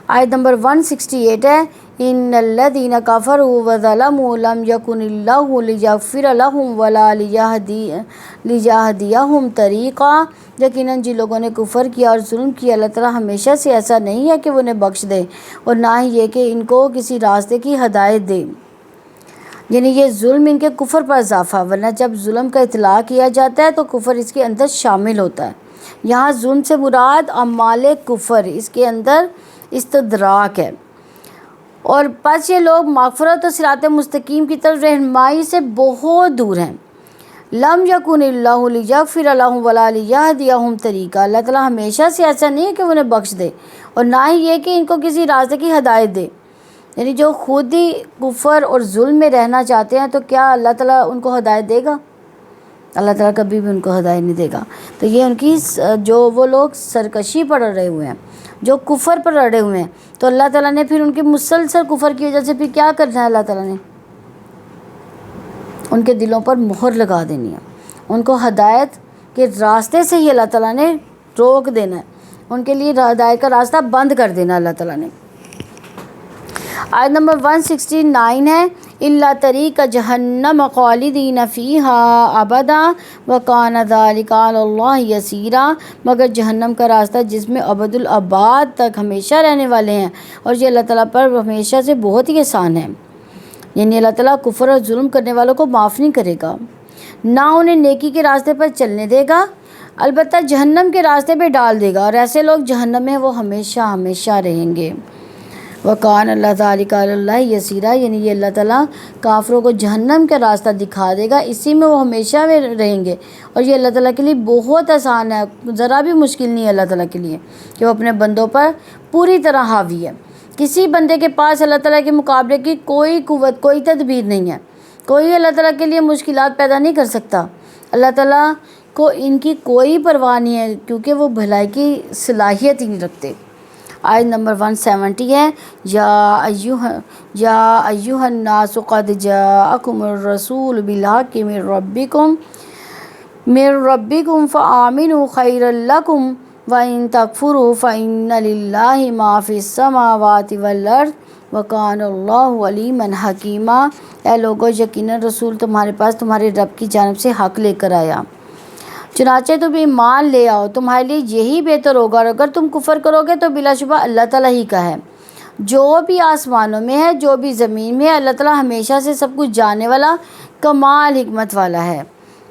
آیت نمبر 168 ہے ان الذین کفروا وظلموا لم یکن اللہ لیغفر لهم ولا لیہدیہم طریقا، یقیناً جن لوگوں نے کفر کیا اور ظلم کیا اللہ تعالیٰ ہمیشہ سے ایسا نہیں ہے کہ وہ انہیں بخش دے اور نہ ہی یہ کہ ان کو کسی راستے کی ہدایت دے، یعنی یہ ظلم ان کے کفر پر اضافہ، ورنہ جب ظلم کا اطلاق کیا جاتا ہے تو کفر اس کے اندر شامل ہوتا ہے۔ یہاں ظلم سے مراد اعمال کفر، اس کے اندر استدراک ہے۔ اور پس یہ لوگ مغفرت اور صراط مستقیم کی طرف رہنمائی سے بہت دور ہیں۔ لم یکن اللہ لیغفر لهم ولا لیہدیہم طریقا، اللہ تعالیٰ ہمیشہ سے ایسا نہیں ہے کہ وہ انہیں بخش دے اور نہ ہی یہ کہ ان کو کسی راستے کی ہدایت دے، یعنی جو خود ہی کفر اور ظلم میں رہنا چاہتے ہیں تو کیا اللہ تعالیٰ ان کو ہدایت دے گا؟ اللہ تعالیٰ کبھی بھی ان کو ہدایت نہیں دے گا۔ تو یہ ان کی جو وہ لوگ سرکشی پر اڑے ہوئے ہیں، جو کفر پر اڑے ہوئے ہیں، تو اللہ تعالیٰ نے پھر ان کی مسلسل کفر کی وجہ سے پھر کیا کرنا ہے؟ اللہ تعالیٰ نے ان کے دلوں پر مہر لگا دینی ہے، ان کو ہدایت کے راستے سے ہی اللہ تعالیٰ نے روک دینا ہے، ان کے لیے ہدایت کا راستہ بند کر دینا اللہ تعالیٰ نے۔ آیت نمبر 169 ہے الا طریق جہنم خالدین فیہا ابدا وکان ذلک علی اللہ یسیرا، مگر جہنم کا راستہ جس میں ابد الاباد تک ہمیشہ رہنے والے ہیں، اور یہ اللہ تعالیٰ پر ہمیشہ سے بہت ہی آسان ہے، یعنی اللہ تعالیٰ کفر اور ظلم کرنے والوں کو معاف نہیں کرے گا، نہ انہیں نیکی کے راستے پر چلنے دے گا، البتہ جہنم کے راستے پہ ڈال دے گا، اور ایسے لوگ جہنم میں وہ ہمیشہ ہمیشہ رہیں گے۔ وکان اللہ ذالک علی اللہ یسیرا، یعنی یہ اللہ تعالیٰ کافروں کو جہنم کا راستہ دکھا دے گا، اسی میں وہ ہمیشہ میں رہیں گے، اور یہ اللہ تعالیٰ کے لیے بہت آسان ہے، ذرا بھی مشکل نہیں ہے اللہ تعالیٰ کے لیے کہ وہ اپنے بندوں پر پوری طرح حاوی ہے۔ کسی بندے کے پاس اللہ تعالیٰ کے مقابلے کی کوئی قوت، کوئی تدبیر نہیں ہے، کوئی اللہ تعالیٰ کے لیے مشکلات پیدا نہیں کر سکتا، اللہ تعالیٰ کو ان کی کوئی پرواہ نہیں ہے کیونکہ وہ بھلائی کی صلاحیت ہی نہیں رکھتے۔ آیت نمبر 170 ہے یا ایھا الناس قد جاءکم الرسول بالحق من ربکم فآمنوا خیرا لکم وَإِن تَكْفُرُوا فَإِنَّ لِلَّهِ مَا فِي السَّمَاوَاتِ وَالْأَرْضِ وَكَانَ اللَّهُ عَلِيمًا حَكِيمًا، اے لوگو یقیناً رسول تمہارے پاس تمہارے رب کی جانب سے حق لے کر آیا، چنانچہ تم ایمان لے آؤ، تمہارے لیے یہی بہتر ہوگا، اور اگر تم کفر کرو گے تو بلا شبہ اللہ تعالیٰ ہی کا ہے، جو بھی آسمانوں میں ہے جو بھی زمین میں ہے، اللہ تعالیٰ ہمیشہ سے سب کچھ جاننے والا کمال حکمت والا ہے۔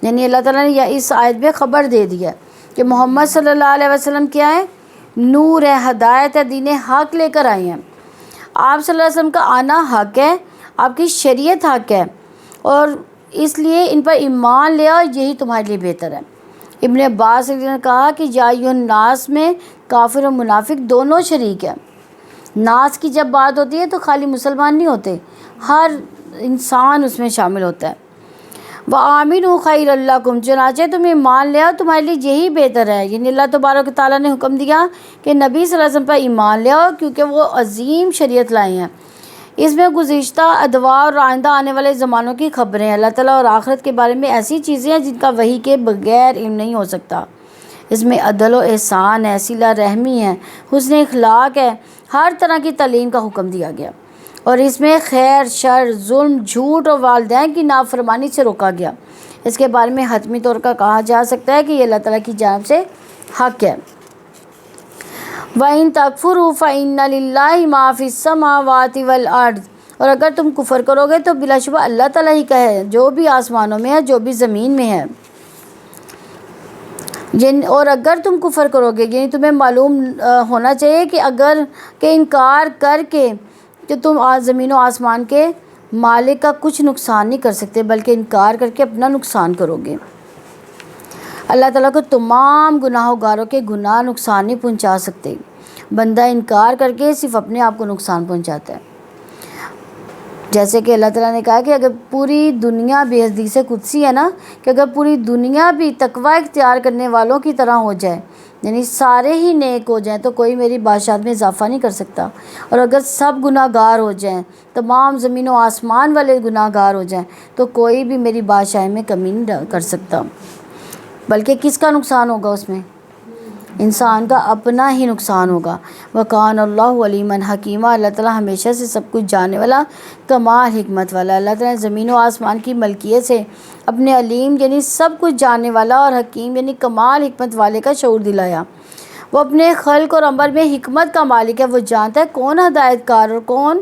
یعنی اللہ تعالیٰ نے اس آیت میں خبر دے دیا کہ محمد صلی اللہ علیہ وسلم کیا ہے؟ نور ہے، ہدایت ہے، دین حق لے کر آئے ہیں۔ آپ صلی اللہ علیہ وسلم کا آنا حق ہے، آپ کی شریعت حق ہے، اور اس لیے ان پر ایمان لے آؤ، یہی تمہارے لیے بہتر ہے۔ ابن عباس نے کہا کہ یا ایھا الناس میں کافر اور منافق دونوں شریک ہیں۔ ناس کی جب بات ہوتی ہے تو خالی مسلمان نہیں ہوتے، ہر انسان اس میں شامل ہوتا ہے۔ وَآمِنُوا خَيْرًا لَكُمْ، چنانچہ تم ایمان لے آؤ، تمہارے لیے یہی بہتر ہے۔ یعنی اللہ تبارک و تعالیٰ نے حکم دیا کہ نبی صلی اللہ علیہ وسلم پر ایمان لے آؤ کیونکہ وہ عظیم شریعت لائے ہیں، اس میں گزشتہ ادوار اور آئندہ آنے والے زمانوں کی خبریں ہیں۔ اللہ تعالیٰ اور آخرت کے بارے میں ایسی چیزیں ہیں جن کا وحی کے بغیر علم نہیں ہو سکتا۔ اس میں عدل و احسان ہے، صلہ رحمی ہے، حسن اخلاق ہے، ہر طرح کی تعلیم کا حکم دیا گیا، اور اس میں خیر، شر، ظلم، جھوٹ اور والدین کی نافرمانی سے روکا گیا۔ اس کے بارے میں حتمی طور پر کہا جا سکتا ہے کہ یہ اللہ تعالیٰ کی جانب سے حق ہے۔ وَإِن تَكْفُرُوا فَإِنَّ لِلَّهِ مَا فِي السَّمَاوَاتِ وَالْأَرْضِ، اور اگر تم کفر کرو گے تو بلا شبہ اللہ تعالیٰ ہی کا ہے جو بھی آسمانوں میں ہے، جو بھی زمین میں ہے۔ اور اگر تم کفر کرو گے، یعنی تمہیں معلوم ہونا چاہیے کہ اگر کہ انکار کر کے کہ تم زمین و آسمان کے مالک کا کچھ نقصان نہیں کر سکتے، بلکہ انکار کر کے اپنا نقصان کرو گے۔ اللہ تعالیٰ کو تمام گناہ گاروں کے گناہ نقصان نہیں پہنچا سکتے، بندہ انکار کر کے صرف اپنے آپ کو نقصان پہنچاتا ہے۔ جیسے کہ اللہ تعالیٰ نے کہا کہ اگر پوری دنیا بھی، حدیث قدسی ہے نا، کہ اگر پوری دنیا بھی تقوی اختیار کرنے والوں کی طرح ہو جائے، یعنی سارے ہی نیک ہو جائیں، تو کوئی میری بادشاہت میں اضافہ نہیں کر سکتا، اور اگر سب گناہ گار ہو جائیں، تمام زمین و آسمان والے گناہ گار ہو جائیں، تو کوئی بھی میری بادشاہی میں کمی نہیں کر سکتا۔ بلکہ کس کا نقصان ہوگا اس میں؟ انسان کا اپنا ہی نقصان ہوگا۔ وَكَانَ اللَّهُ عَلِيمًا حَكِيمًا، اللہ تعالیٰ ہمیشہ سے سب کچھ جاننے والا، کمال حکمت والا۔ اللہ تعالیٰ زمین و آسمان کی ملکیت سے اپنے علیم یعنی سب کچھ جاننے والا اور حکیم یعنی کمال حکمت والے کا شعور دلایا۔ وہ اپنے خلق اور امر میں حکمت کا مالک ہے، وہ جانتا ہے کون ہدایت کار اور کون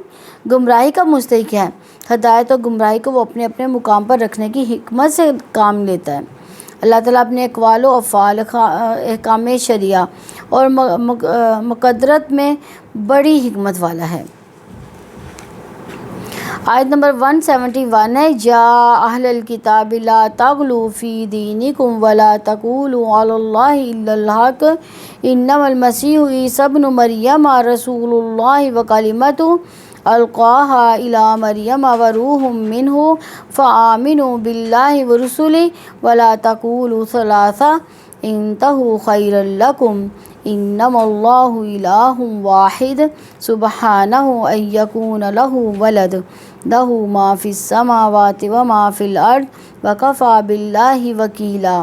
گمراہی کا مستحق ہے۔ ہدایت اور گمراہی کو وہ اپنے اپنے مقام پر رکھنے کی حکمت سے کام لیتا ہے۔ اللہ تعالیٰ اپنے اقوال و افعال، احکام شریعہ اور مقدرت میں بڑی حکمت والا ہے۔ آیت نمبر 171 ہے، یا اہل الکتاب لا تغلوا فی دینکم ولا تقولوا علی اللہ الا الحق انما المسیح عیسی ابن مریم رسول اللہ وکلمتہ القاها الی مریم وروح منہ فآمنوا باللہ ورسلہ ولا تقولوا ثلاثہ انتہوا خیرا لکم انما اللہ الہ واحد سبحانہ ان یکون لہ ولد لہ ما فی السماوات وما فی الارض وکفی باللہ وکیلا۔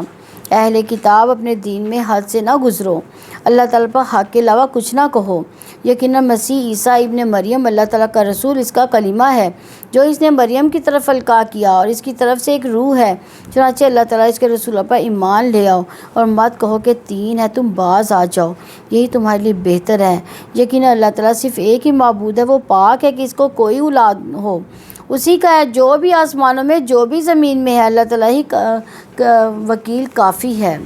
اہل کتاب اپنے دین میں حد سے نہ گزرو، اللہ تعالیٰ پر حق کے علاوہ کچھ نہ کہو، یقیناً مسیح عیسیٰ ابن مریم اللہ تعالیٰ کا رسول، اس کا کلمہ ہے جو اس نے مریم کی طرف القاء کیا، اور اس کی طرف سے ایک روح ہے۔ چنانچہ اللہ تعالیٰ اس کے رسولوں پر ایمان لے آؤ اور مت کہو کہ تین ہے، تم باز آ جاؤ، یہی تمہارے لیے بہتر ہے۔ یقیناً اللہ تعالیٰ صرف ایک ہی معبود ہے، وہ پاک ہے کہ اس کو کوئی اولاد ہو، اسی کا ہے جو بھی آسمانوں میں جو بھی زمین میں ہے، اللہ تعالیٰ ہی وکیل کافی ہے۔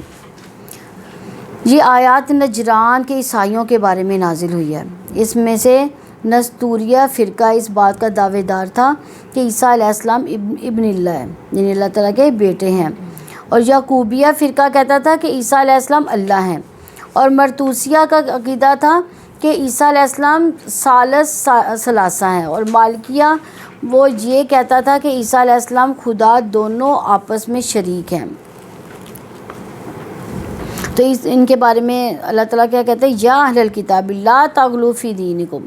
یہ آیات نجران کے عیسائیوں کے بارے میں نازل ہوئی ہے۔ اس میں سے نستوریہ فرقہ اس بات کا دعوے دار تھا کہ عیسیٰ علیہ السلام ابن اللہ ہے، یعنی اللہ تعالیٰ کے بیٹے ہیں، اور یعقوبیہ فرقہ کہتا تھا کہ عیسیٰ علیہ السلام اللہ ہیں، اور مرتوسیہ کا عقیدہ تھا کہ عیسیٰ علیہ السلام ثالث ثلاثہ ہیں، اور مالکیہ وہ یہ کہتا تھا کہ عیسیٰ علیہ السلام خدا دونوں آپس میں شریک ہیں۔ تو ان کے بارے میں اللہ تعالیٰ کیا کہتے ہیں، یا اہل الکتاب لا تغلوا فی دینکم،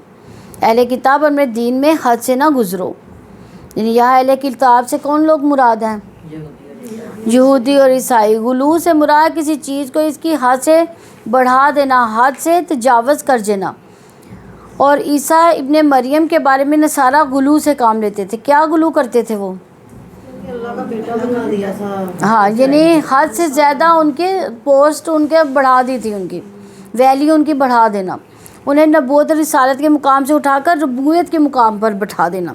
اہل کتاب اپنے دین میں حد سے نہ گزرو، یعنی یہاں اہل کتاب سے کون لوگ مراد ہیں؟ یہودی اور عیسائی۔ غلو سے مراد کسی چیز کو اس کی حد سے بڑھا دینا، حد سے تجاوز کر دینا۔ اور عیسیٰ ابن مریم کے بارے میں نصارہ غلو سے کام لیتے تھے۔ کیا غلو کرتے تھے وہ؟ اللہ کا بیٹا بنا دیا تھا۔ ہاں، یعنی حد سے زیادہ ان کے پوسٹ ان کے بڑھا دی تھی، ان کی ویلیو ان کی بڑھا دینا، انہیں نبوت اور رسالت کے مقام سے اٹھا کر ربوبیت کے مقام پر بٹھا دینا۔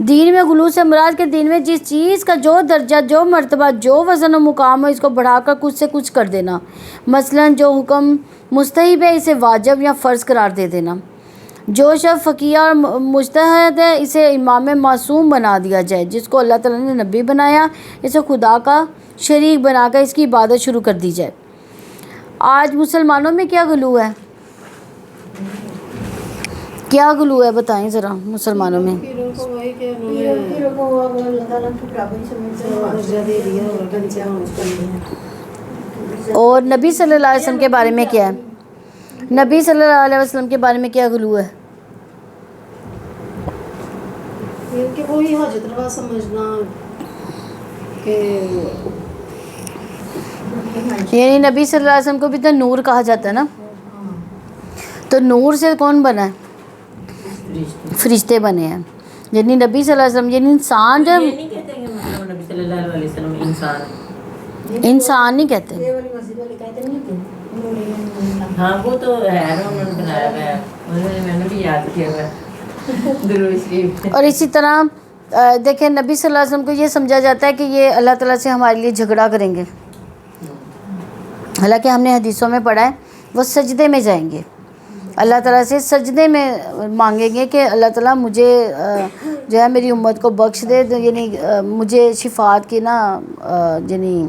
دین میں غلو سے مراد کے دین میں جس چیز کا جو درجہ، جو مرتبہ، جو وزن و مقام ہو، اس کو بڑھا کر کچھ سے کچھ کر دینا۔ مثلاً جو حکم مستحب ہے اسے واجب یا فرض قرار دے دینا، جو شخص فقیہ اور مجتہد ہے اسے امام معصوم بنا دیا جائے، جس کو اللہ تعالیٰ نے نبی بنایا اسے خدا کا شریک بنا کر اس کی عبادت شروع کر دی جائے۔ آج مسلمانوں میں کیا غلو ہے؟ کیا غلو ہے بتائیں ذرا مسلمانوں میں؟ اور نبی صلی اللہ علیہ وسلم کے بارے میں کیا ہے؟ نبی صلی اللہ علیہ وسلم کے بارے میں کیا غلو ہے؟ کہ وہی حاجت روا سمجھنا کہ یعنی نبی صلی اللہ علیہ وسلم کو بھی تو نور کہا جاتا ہے نا، تو نور سے کون بنا ہے؟ فرشتے بنے ہیں. یعنی نبی صلی اللہ علیہ وسلم، یعنی انسان جو یہ نہیں کہتے کہ مطلب نبی صلی اللہ علیہ وسلم انسان نہیں کہتے. یہ والی مسجد والے کہتے نہیں کہ ہاں وہ تو ہے نا، انہوں نے بنایا ہوا ہے، انہوں نے، میں نے بھی یاد کیا ہوا ہے درود شریف. اور اسی طرح دیکھیں نبی صلی اللہ علیہ وسلم کو یہ سمجھا جاتا ہے کہ یہ اللہ تعالیٰ سے ہمارے لیے جھگڑا کریں گے، حالانکہ ہم نے حدیثوں میں پڑھا ہے وہ سجدے میں جائیں گے، اللہ تعالیٰ سے سجدے میں مانگیں گے کہ اللہ تعالیٰ مجھے جو ہے میری امت کو بخش دے، یعنی مجھے شفاعت کی نا یعنی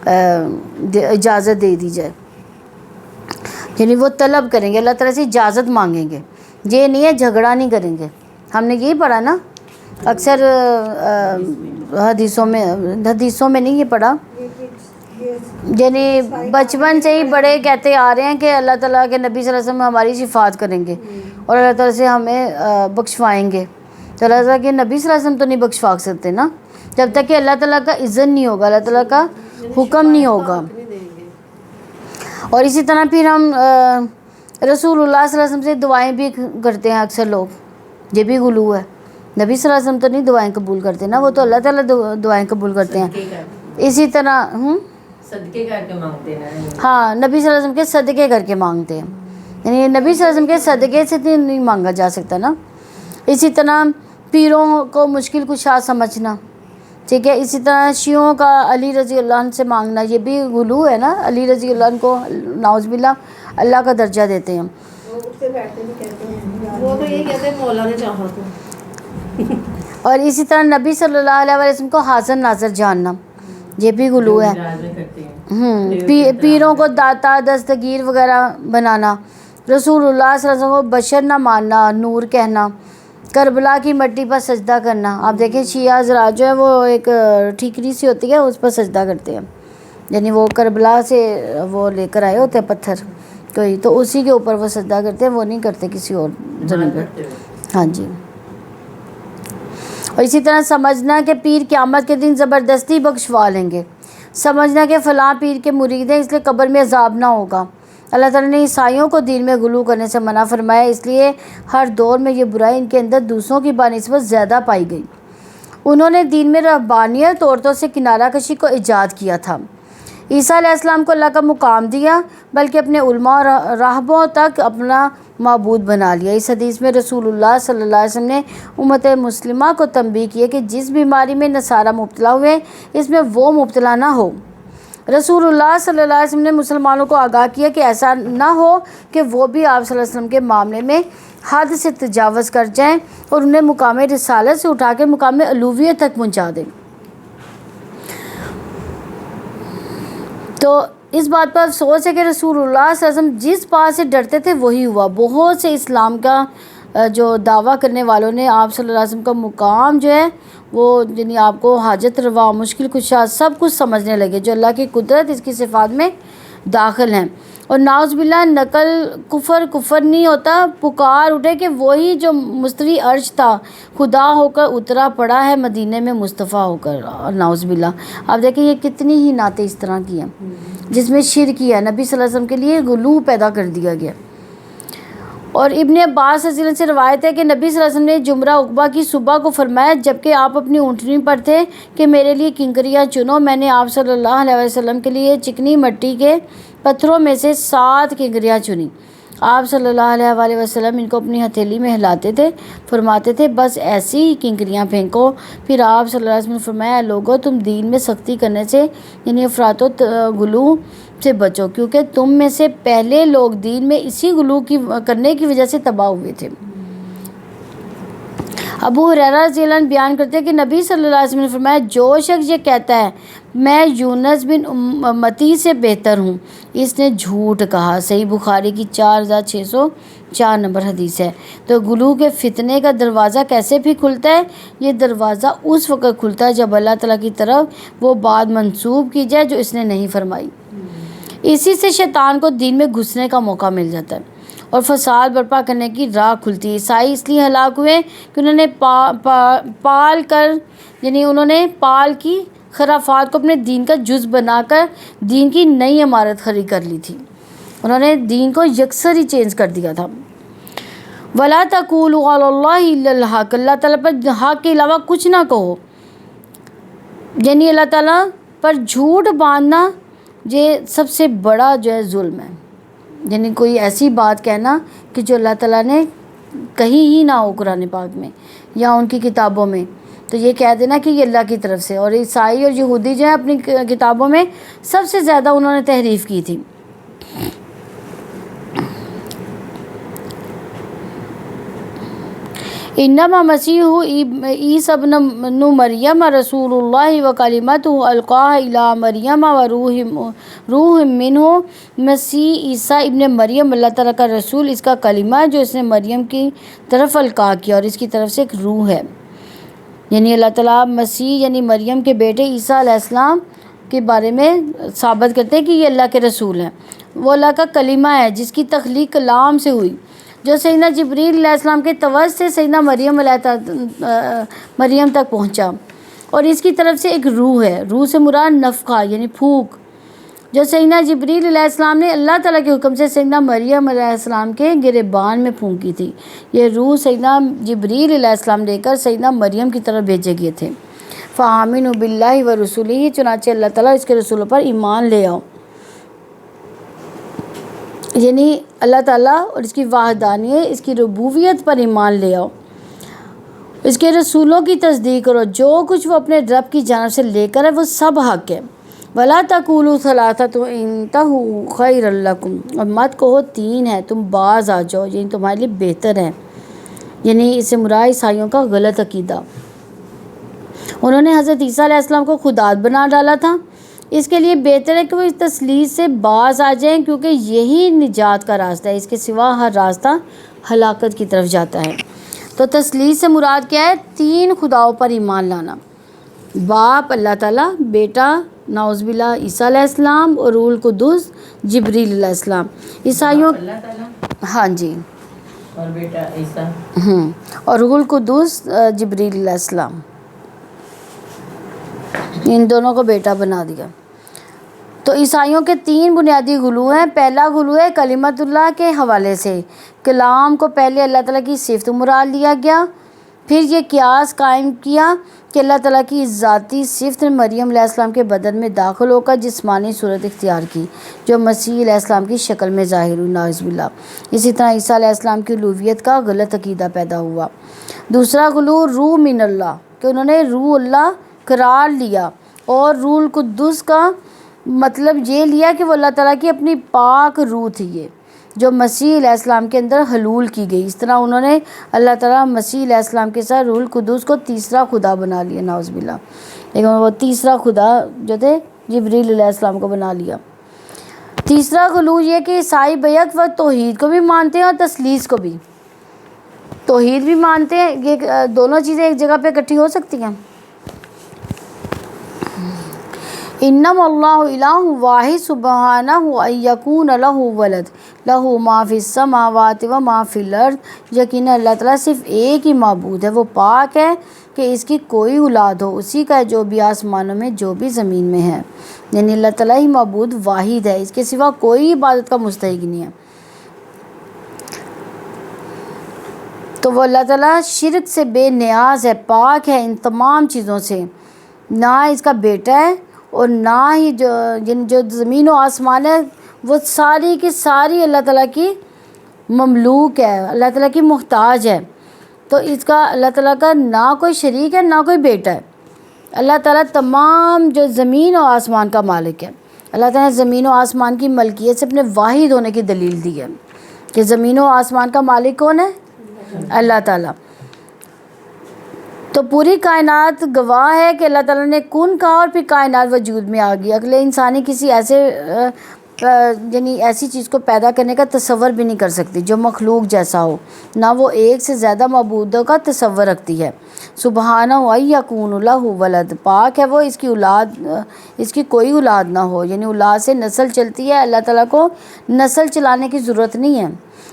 اجازت دے دی جائے. یعنی وہ طلب کریں گے، اللہ تعالیٰ سے اجازت مانگیں گے، یہ نہیں ہے جھگڑا نہیں کریں گے. ہم نے یہی پڑھا نا اکثر حدیثوں میں نہیں یہ پڑھا، یعنی بچپن سے ہی بڑے کہتے آ رہے ہیں کہ اللہ تعالیٰ کے نبی صلی اللہ علیہ وسلم ہماری شفاعت کریں گے اور اللہ تعالیٰ سے ہمیں بخشوائیں گے. تو اللہ تعالیٰ کے نبی صلی اللہ علیہ وسلم تو نہیں بخشوا سکتے نا، جب تک کہ اللہ تعالیٰ کا اذن نہیں ہوگا، اللہ تعالیٰ کا حکم نہیں ہوگا. اور اسی طرح پھر ہم رسول اللہ صلی اللہ علیہ وسلم سے دعائیں بھی کرتے ہیں اکثر لوگ، یہ بھی غلو ہے. نبی صلی اللہ علیہ وسلم تو نہیں دعائیں قبول کرتے نا، وہ تو اللہ تعالیٰ دعائیں قبول کرتے ہیں. اسی طرح صدقے کر کے مانگتے ہیں. ہاں نبی صلی اللہ علیہ وسلم کے صدقے کر کے مانگتے ہیں، یعنی نبی صلی اللہ علیہ وسلم کے صدقے سے نہیں مانگا جا سکتا نا. اسی طرح پیروں کو مشکل کشا سمجھنا، ٹھیک ہے. اسی طرح شیعوں کا علی رضی اللہ عنہ سے مانگنا، یہ بھی غلو ہے نا. علی رضی اللہ عنہ کو نعوذ باللہ اللہ کا درجہ دیتے ہیں. وہ تو یہی کہتے ہیں مولا نے چاہا تو. اور اسی طرح نبی صلی اللہ علیہ وسلم کو حاضر ناظر جاننا، یہ بھی غلو ہے. پیروں کو داتا دستگیر وغیرہ بنانا، رسول اللہ صلی اللہ علیہ وسلم کو بشر نہ ماننا، نور کہنا، کربلا کی مٹی پر سجدہ کرنا. آپ دیکھیں شیعہ حضرات جو ہے وہ ایک ٹھیکری سی ہوتی ہے اس پر سجدہ کرتے ہیں، یعنی وہ کربلا سے وہ لے کر آئے ہوتے ہیں پتھر کوئی، تو اسی کے اوپر وہ سجدہ کرتے ہیں، وہ نہیں کرتے کسی اور زمین پر. ہاں جی. اور اسی طرح سمجھنا کہ پیر قیامت کے دن زبردستی بخشوا لیں گے، سمجھنا کہ فلاں پیر کے مرید ہیں اس لیے قبر میں عذاب نہ ہوگا. اللہ تعالیٰ نے عیسائیوں کو دین میں غلو کرنے سے منع فرمایا، اس لیے ہر دور میں یہ برائی ان کے اندر دوسروں کی بنسبت زیادہ پائی گئی. انہوں نے دین میں رہبانیت عورتوں سے کنارہ کشی کو ایجاد کیا تھا. عیسیٰ علیہ السلام کو اللہ کا مقام دیا، بلکہ اپنے علماء اور راہبوں تک اپنا معبود بنا لیا. اس حدیث میں رسول اللہ صلی اللہ علیہ وسلم نے امت مسلمہ کو تنبیہ کی ہے کہ جس بیماری میں نصارہ مبتلا ہوئے اس میں وہ مبتلا نہ ہو. رسول اللہ صلی اللہ علیہ وسلم نے مسلمانوں کو آگاہ کیا کہ ایسا نہ ہو کہ وہ بھی آپ صلی اللہ علیہ وسلم کے معاملے میں حد سے تجاوز کر جائیں اور انہیں مقام رسالت سے اٹھا کے مقام الوہیت تک پہنچا دیں. تو اس بات پر افسوس ہے کہ رسول اللہ صلی اللہ علیہ وسلم جس بات سے ڈرتے تھے وہی ہوا. بہت سے اسلام کا جو دعویٰ کرنے والوں نے آپ صلی اللہ علیہ وسلم کا مقام جو ہے وہ یعنی آپ کو حاجت روا، مشکل کشا سب کچھ سمجھنے لگے، جو اللہ کی قدرت اس کی صفات میں داخل ہیں. اور نعوذ باللہ نقل کفر نہیں ہوتا. پکار اٹھے کہ وہی جو مستوی عرش تھا خدا ہو کر اترا پڑا ہے مدینے میں مصطفیٰ ہو کر. نعوذ باللہ آپ دیکھیں یہ کتنی ہی نعتیں اس طرح کی ہیں جس میں شرک ہے، نبی صلی اللہ علیہ وسلم کے لیے غلو پیدا کر دیا گیا. اور ابن عباس رضی اللہ عنہ سے روایت ہے کہ نبی صلی اللہ علیہ وسلم نے جمعہ عقبہ کی صبح کو فرمایا جبکہ آپ اپنی اونٹنی پر تھے کہ میرے لیے کنکریاں چنو. میں نے آپ صلی اللہ علیہ وسلم کے لیے چکنی مٹی کے پتھروں میں سے 7 کنکریاں چنی. آپ صلی اللہ علیہ وسلم ان کو اپنی ہتھیلی میں ہلاتے تھے، فرماتے تھے بس ایسی ہی کنکریاں پھینکو. پھر آپ صلی اللہ علیہ وسلم نے فرمایا لوگو تم دین میں سختی کرنے سے یعنی افراط و غلو سے بچو، کیونکہ تم میں سے پہلے لوگ دین میں اسی غلو کرنے کی وجہ سے تباہ ہوئے تھے. ابو ہریرہ رضی اللہ عنہ بیان کرتے ہیں کہ نبی صلی اللہ علیہ وسلم نے فرمایا جو شخص یہ کہتا ہے میں یونس بن متی سے بہتر ہوں اس نے جھوٹ کہا. صحیح بخاری کی 4604 نمبر حدیث ہے. تو غلو کے فتنے کا دروازہ کیسے بھی کھلتا ہے؟ یہ دروازہ اس وقت کھلتا ہے جب اللہ تعالیٰ کی طرف وہ بات منسوب کی جائے جو اس نے نہیں فرمائی. اسی سے شیطان کو دین میں گھسنے کا موقع مل جاتا ہے اور فساد برپا کرنے کی راہ کھلتی ہے۔ عیسائی اس لیے ہلاک ہوئے کہ انہوں نے پال کی خرافات کو اپنے دین کا جز بنا کر دین کی نئی عمارت کھڑی کر لی تھی۔ انہوں نے دین کو یکسر ہی چینج کر دیا تھا۔ وَلَا تَقُولُوا عَلَى اللَّهِ إِلَّا الْحَقَّ، اللہ تعالیٰ پر حق کے علاوہ کچھ نہ کہو، یعنی اللہ تعالیٰ پر جھوٹ باندھنا یہ سب سے بڑا جو ہے ظلم ہے، یعنی کوئی ایسی بات کہنا کہ جو اللہ تعالیٰ نے کہی ہی نہ ہو قرآن پاک میں یا ان کی کتابوں میں، تو یہ کہہ دینا کہ یہ اللہ کی طرف سے۔ اور عیسائی اور یہودی جو ہے اپنی کتابوں میں سب سے زیادہ انہوں نے تحریف کی تھی۔ انما مسیح عیسی ابن مریم رسول اللہ وکلمتہ القاہ الی مریم وروح منہ، مسیح عیسیٰ ابن مریم اللہ تعالیٰ کا رسول، اس کا کلمہ ہے جو اس نے مریم کی طرف القاہ کیا، اور اس کی طرف سے ایک روح ہے۔ یعنی اللہ تعالیٰ مسیح یعنی مریم کے بیٹے عیسیٰ علیہ السلام کے بارے میں ثابت کرتے ہیں کہ یہ اللہ کے رسول ہیں۔ وہ اللہ کا کلمہ ہے جس کی تخلیق کلام سے ہوئی، جو سیدنا جبریل علیہ السلام کے توسط سے سیدنا مریم تک پہنچا، اور اس کی طرف سے ایک روح ہے۔ روح سے مراد نفخہ یعنی پھونک، جو سیدنا جبریل علیہ السلام نے اللہ تعالیٰ کے حکم سے سیدنا مریم علیہ السلام کے گریبان میں پھونکی تھی۔ یہ روح سیدنا جبریل علیہ السلام لے کر سیدنا مریم کی طرف بھیجے گئے تھے۔ فآمنوا باللہ ورسولہ، چنانچہ اللہ تعالیٰ اس کے رسولوں پر ایمان لے آؤ، یعنی اللہ تعالیٰ اور اس کی وحدانیت، اس کی ربوبیت پر ایمان لے آؤ، اس کے رسولوں کی تصدیق کرو، جو کچھ وہ اپنے رب کی جانب سے لے کر ہے وہ سب حق ہے۔ وَلَا تَقُولُوا ثَلَاثَةٌ انتہوا خَيْرًا لَكُمْ، اور مت کہو تین ہے تم باز آ جاؤ، یعنی تمہارے لیے بہتر ہے۔ یعنی اس سے مراد عیسائیوں کا غلط عقیدہ، انہوں نے حضرت عیسیٰ علیہ السلام کو خدا بنا ڈالا تھا، اس کے لیے بہتر ہے کہ وہ اس تسلیث سے باز آ جائیں، کیونکہ یہی نجات کا راستہ ہے، اس کے سوا ہر راستہ ہلاکت کی طرف جاتا ہے۔ تو تسلیث سے مراد کیا ہے؟ تین خداؤں پر ایمان لانا، باپ اللہ تعالیٰ، بیٹا نعوذ باللہ عیسیٰ علیہ السلام، اور روح القدس جبریل علیہ السلام۔ عیسائیوں اللہ تعالیٰ ہاں جی اور بیٹا عیسیٰ اور روح القدس جبریل علیہ السلام، ان دونوں کو بیٹا بنا دیا۔ تو عیسائیوں کے تین بنیادی غلو ہیں۔ پہلا غلو ہے کلمت اللہ کے حوالے سے، کلام کو پہلے اللہ تعالیٰ کی صفت مراد لیا گیا، پھر یہ قیاس قائم کیا کہ اللہ تعالیٰ کی ذاتی صفت نے مریم علیہ السلام کے بدن میں داخل ہو کر جسمانی صورت اختیار کی، جو مسیح علیہ السلام کی شکل میں ظاہر ہوئی، نعوذ باللہ۔ اسی طرح عیسیٰ علیہ السلام کی الوہیت کا غلط عقیدہ پیدا ہوا۔ دوسرا غلو روح من اللہ، کہ انہوں نے روح اللہ قرار لیا، اور روح القدس کا مطلب یہ لیا کہ وہ اللہ تعالیٰ کی اپنی پاک روح تھی، یہ جو مسیح علیہ السلام کے اندر حلول کی گئی۔ اس طرح انہوں نے اللہ تعالیٰ مسیح علیہ السلام کے ساتھ روح القدس کو تیسرا خدا بنا لیا، نعوذ باللہ، لیکن وہ تیسرا خدا جو تھے جبریل علیہ السلام کو بنا لیا۔ تیسرا غلو یہ کہ عیسائی بیک وقت توحید کو بھی مانتے ہیں اور تثلیث کو بھی، توحید بھی مانتے ہیں، یہ دونوں چیزیں ایک جگہ پہ اکٹھی ہو سکتی ہیں۔ انما اللہ الہ واحد سبحانہ ان یکون لہ ولد لہ ما فی السماوات و ما فی الارض، یقینا اللہ تعالیٰ صرف ایک ہی معبود ہے، وہ پاک ہے کہ اس کی کوئی اولاد ہو، اسی کا ہے جو بھی آسمانوں میں جو بھی زمین میں ہے۔ یعنی اللہ تعالیٰ ہی معبود واحد ہے، اس کے سوا کوئی عبادت کا مستحق نہیں ہے۔ تو وہ اللہ تعالیٰ شرک سے بے نیاز ہے، پاک ہے ان تمام چیزوں سے، نہ اس کا بیٹا ہے اور نہ ہی جو زمین و آسمان ہے وہ ساری کی ساری اللہ تعالیٰ کی مملوک ہے، اللہ تعالیٰ کی محتاج ہے۔ تو اس کا اللہ تعالیٰ کا نہ کوئی شریک ہے نہ کوئی بیٹا ہے، اللہ تعالیٰ تمام جو زمین و آسمان کا مالک ہے۔ اللہ تعالیٰ نے زمین و آسمان کی ملکیت سے اپنے واحد ہونے کی دلیل دی ہے کہ زمین و آسمان کا مالک کون ہے؟ اللہ تعالیٰ۔ تو پوری کائنات گواہ ہے کہ اللہ تعالیٰ نے کن کہا اور پھر کائنات وجود میں آ گئی۔ اگلے انسانی کسی ایسی چیز کو پیدا کرنے کا تصور بھی نہیں کر سکتی جو مخلوق جیسا ہو، نہ وہ ایک سے زیادہ معبودوں کا تصور رکھتی ہے۔ سبحانہ ان یکون لہ ولد، پاک ہے وہ اس کی کوئی اولاد نہ ہو، یعنی اولاد سے نسل چلتی ہے، اللہ تعالیٰ کو نسل چلانے کی ضرورت نہیں ہے۔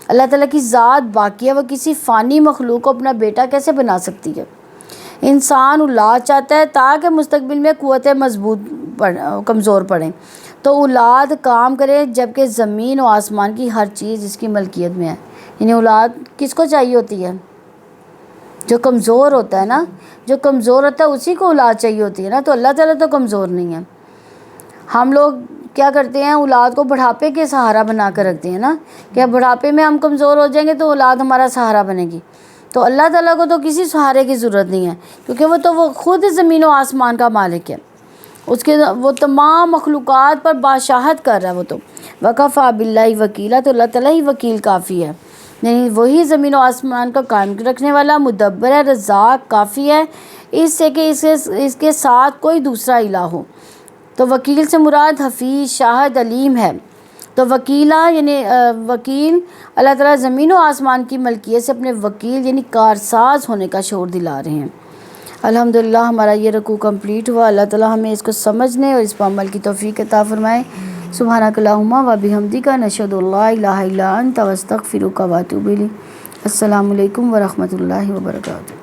اللہ تعالیٰ کی ذات باقی ہے، وہ کسی فانی مخلوق کو اپنا بیٹا کیسے بنا سکتی ہے؟ انسان اولاد چاہتا ہے تاکہ مستقبل میں قوتیں کمزور پڑیں، تو اولاد کام کرے، جبکہ زمین و آسمان کی ہر چیز اس کی ملکیت میں ہے۔ یعنی اولاد کس کو چاہیے ہوتی ہے؟ جو کمزور ہوتا ہے نا، جو کمزور ہوتا ہے اسی کو اولاد چاہیے ہوتی ہے نا، تو اللہ تعالیٰ تو کمزور نہیں ہے۔ ہم لوگ کیا کرتے ہیں، اولاد کو بڑھاپے کے سہارا بنا کر رکھتے ہیں نا، کہ بڑھاپے میں ہم کمزور ہو جائیں گے تو اولاد ہمارا سہارا بنے گی۔ تو اللہ تعالیٰ کو تو کسی سہارے کی ضرورت نہیں ہے، کیونکہ وہ خود زمین و آسمان کا مالک ہے، وہ تمام مخلوقات پر بادشاہت کر رہا ہے۔ وہ تو وکفیٰ باللہ وکیلا، تو اللہ تعالیٰ ہی وکیل کافی ہے، یعنی وہی زمین و آسمان کا قائم رکھنے والا مدبر ہے، رزاق کافی ہے، اس سے کہ اس کے ساتھ کوئی دوسرا الہ ہو۔ تو وکیل سے مراد حفیظ، شاہد، علیم ہے۔ تو وکیلہ یعنی وکیل، اللہ تعالیٰ زمین و آسمان کی ملکیت سے اپنے وکیل یعنی کارساز ہونے کا شعور دلا رہے ہیں۔ الحمدللہ ہمارا یہ رکوع کمپلیٹ ہوا۔ اللہ تعالیٰ ہمیں اس کو سمجھنے اور اس پر عمل کی توفیق عطا فرمائے۔ سبحانک اللہم و بحمدک، نشہد ان لا الہ الا انت، نستغفرک و نتوب الیک۔ السلام علیکم ورحمۃ اللہ وبرکاتہ۔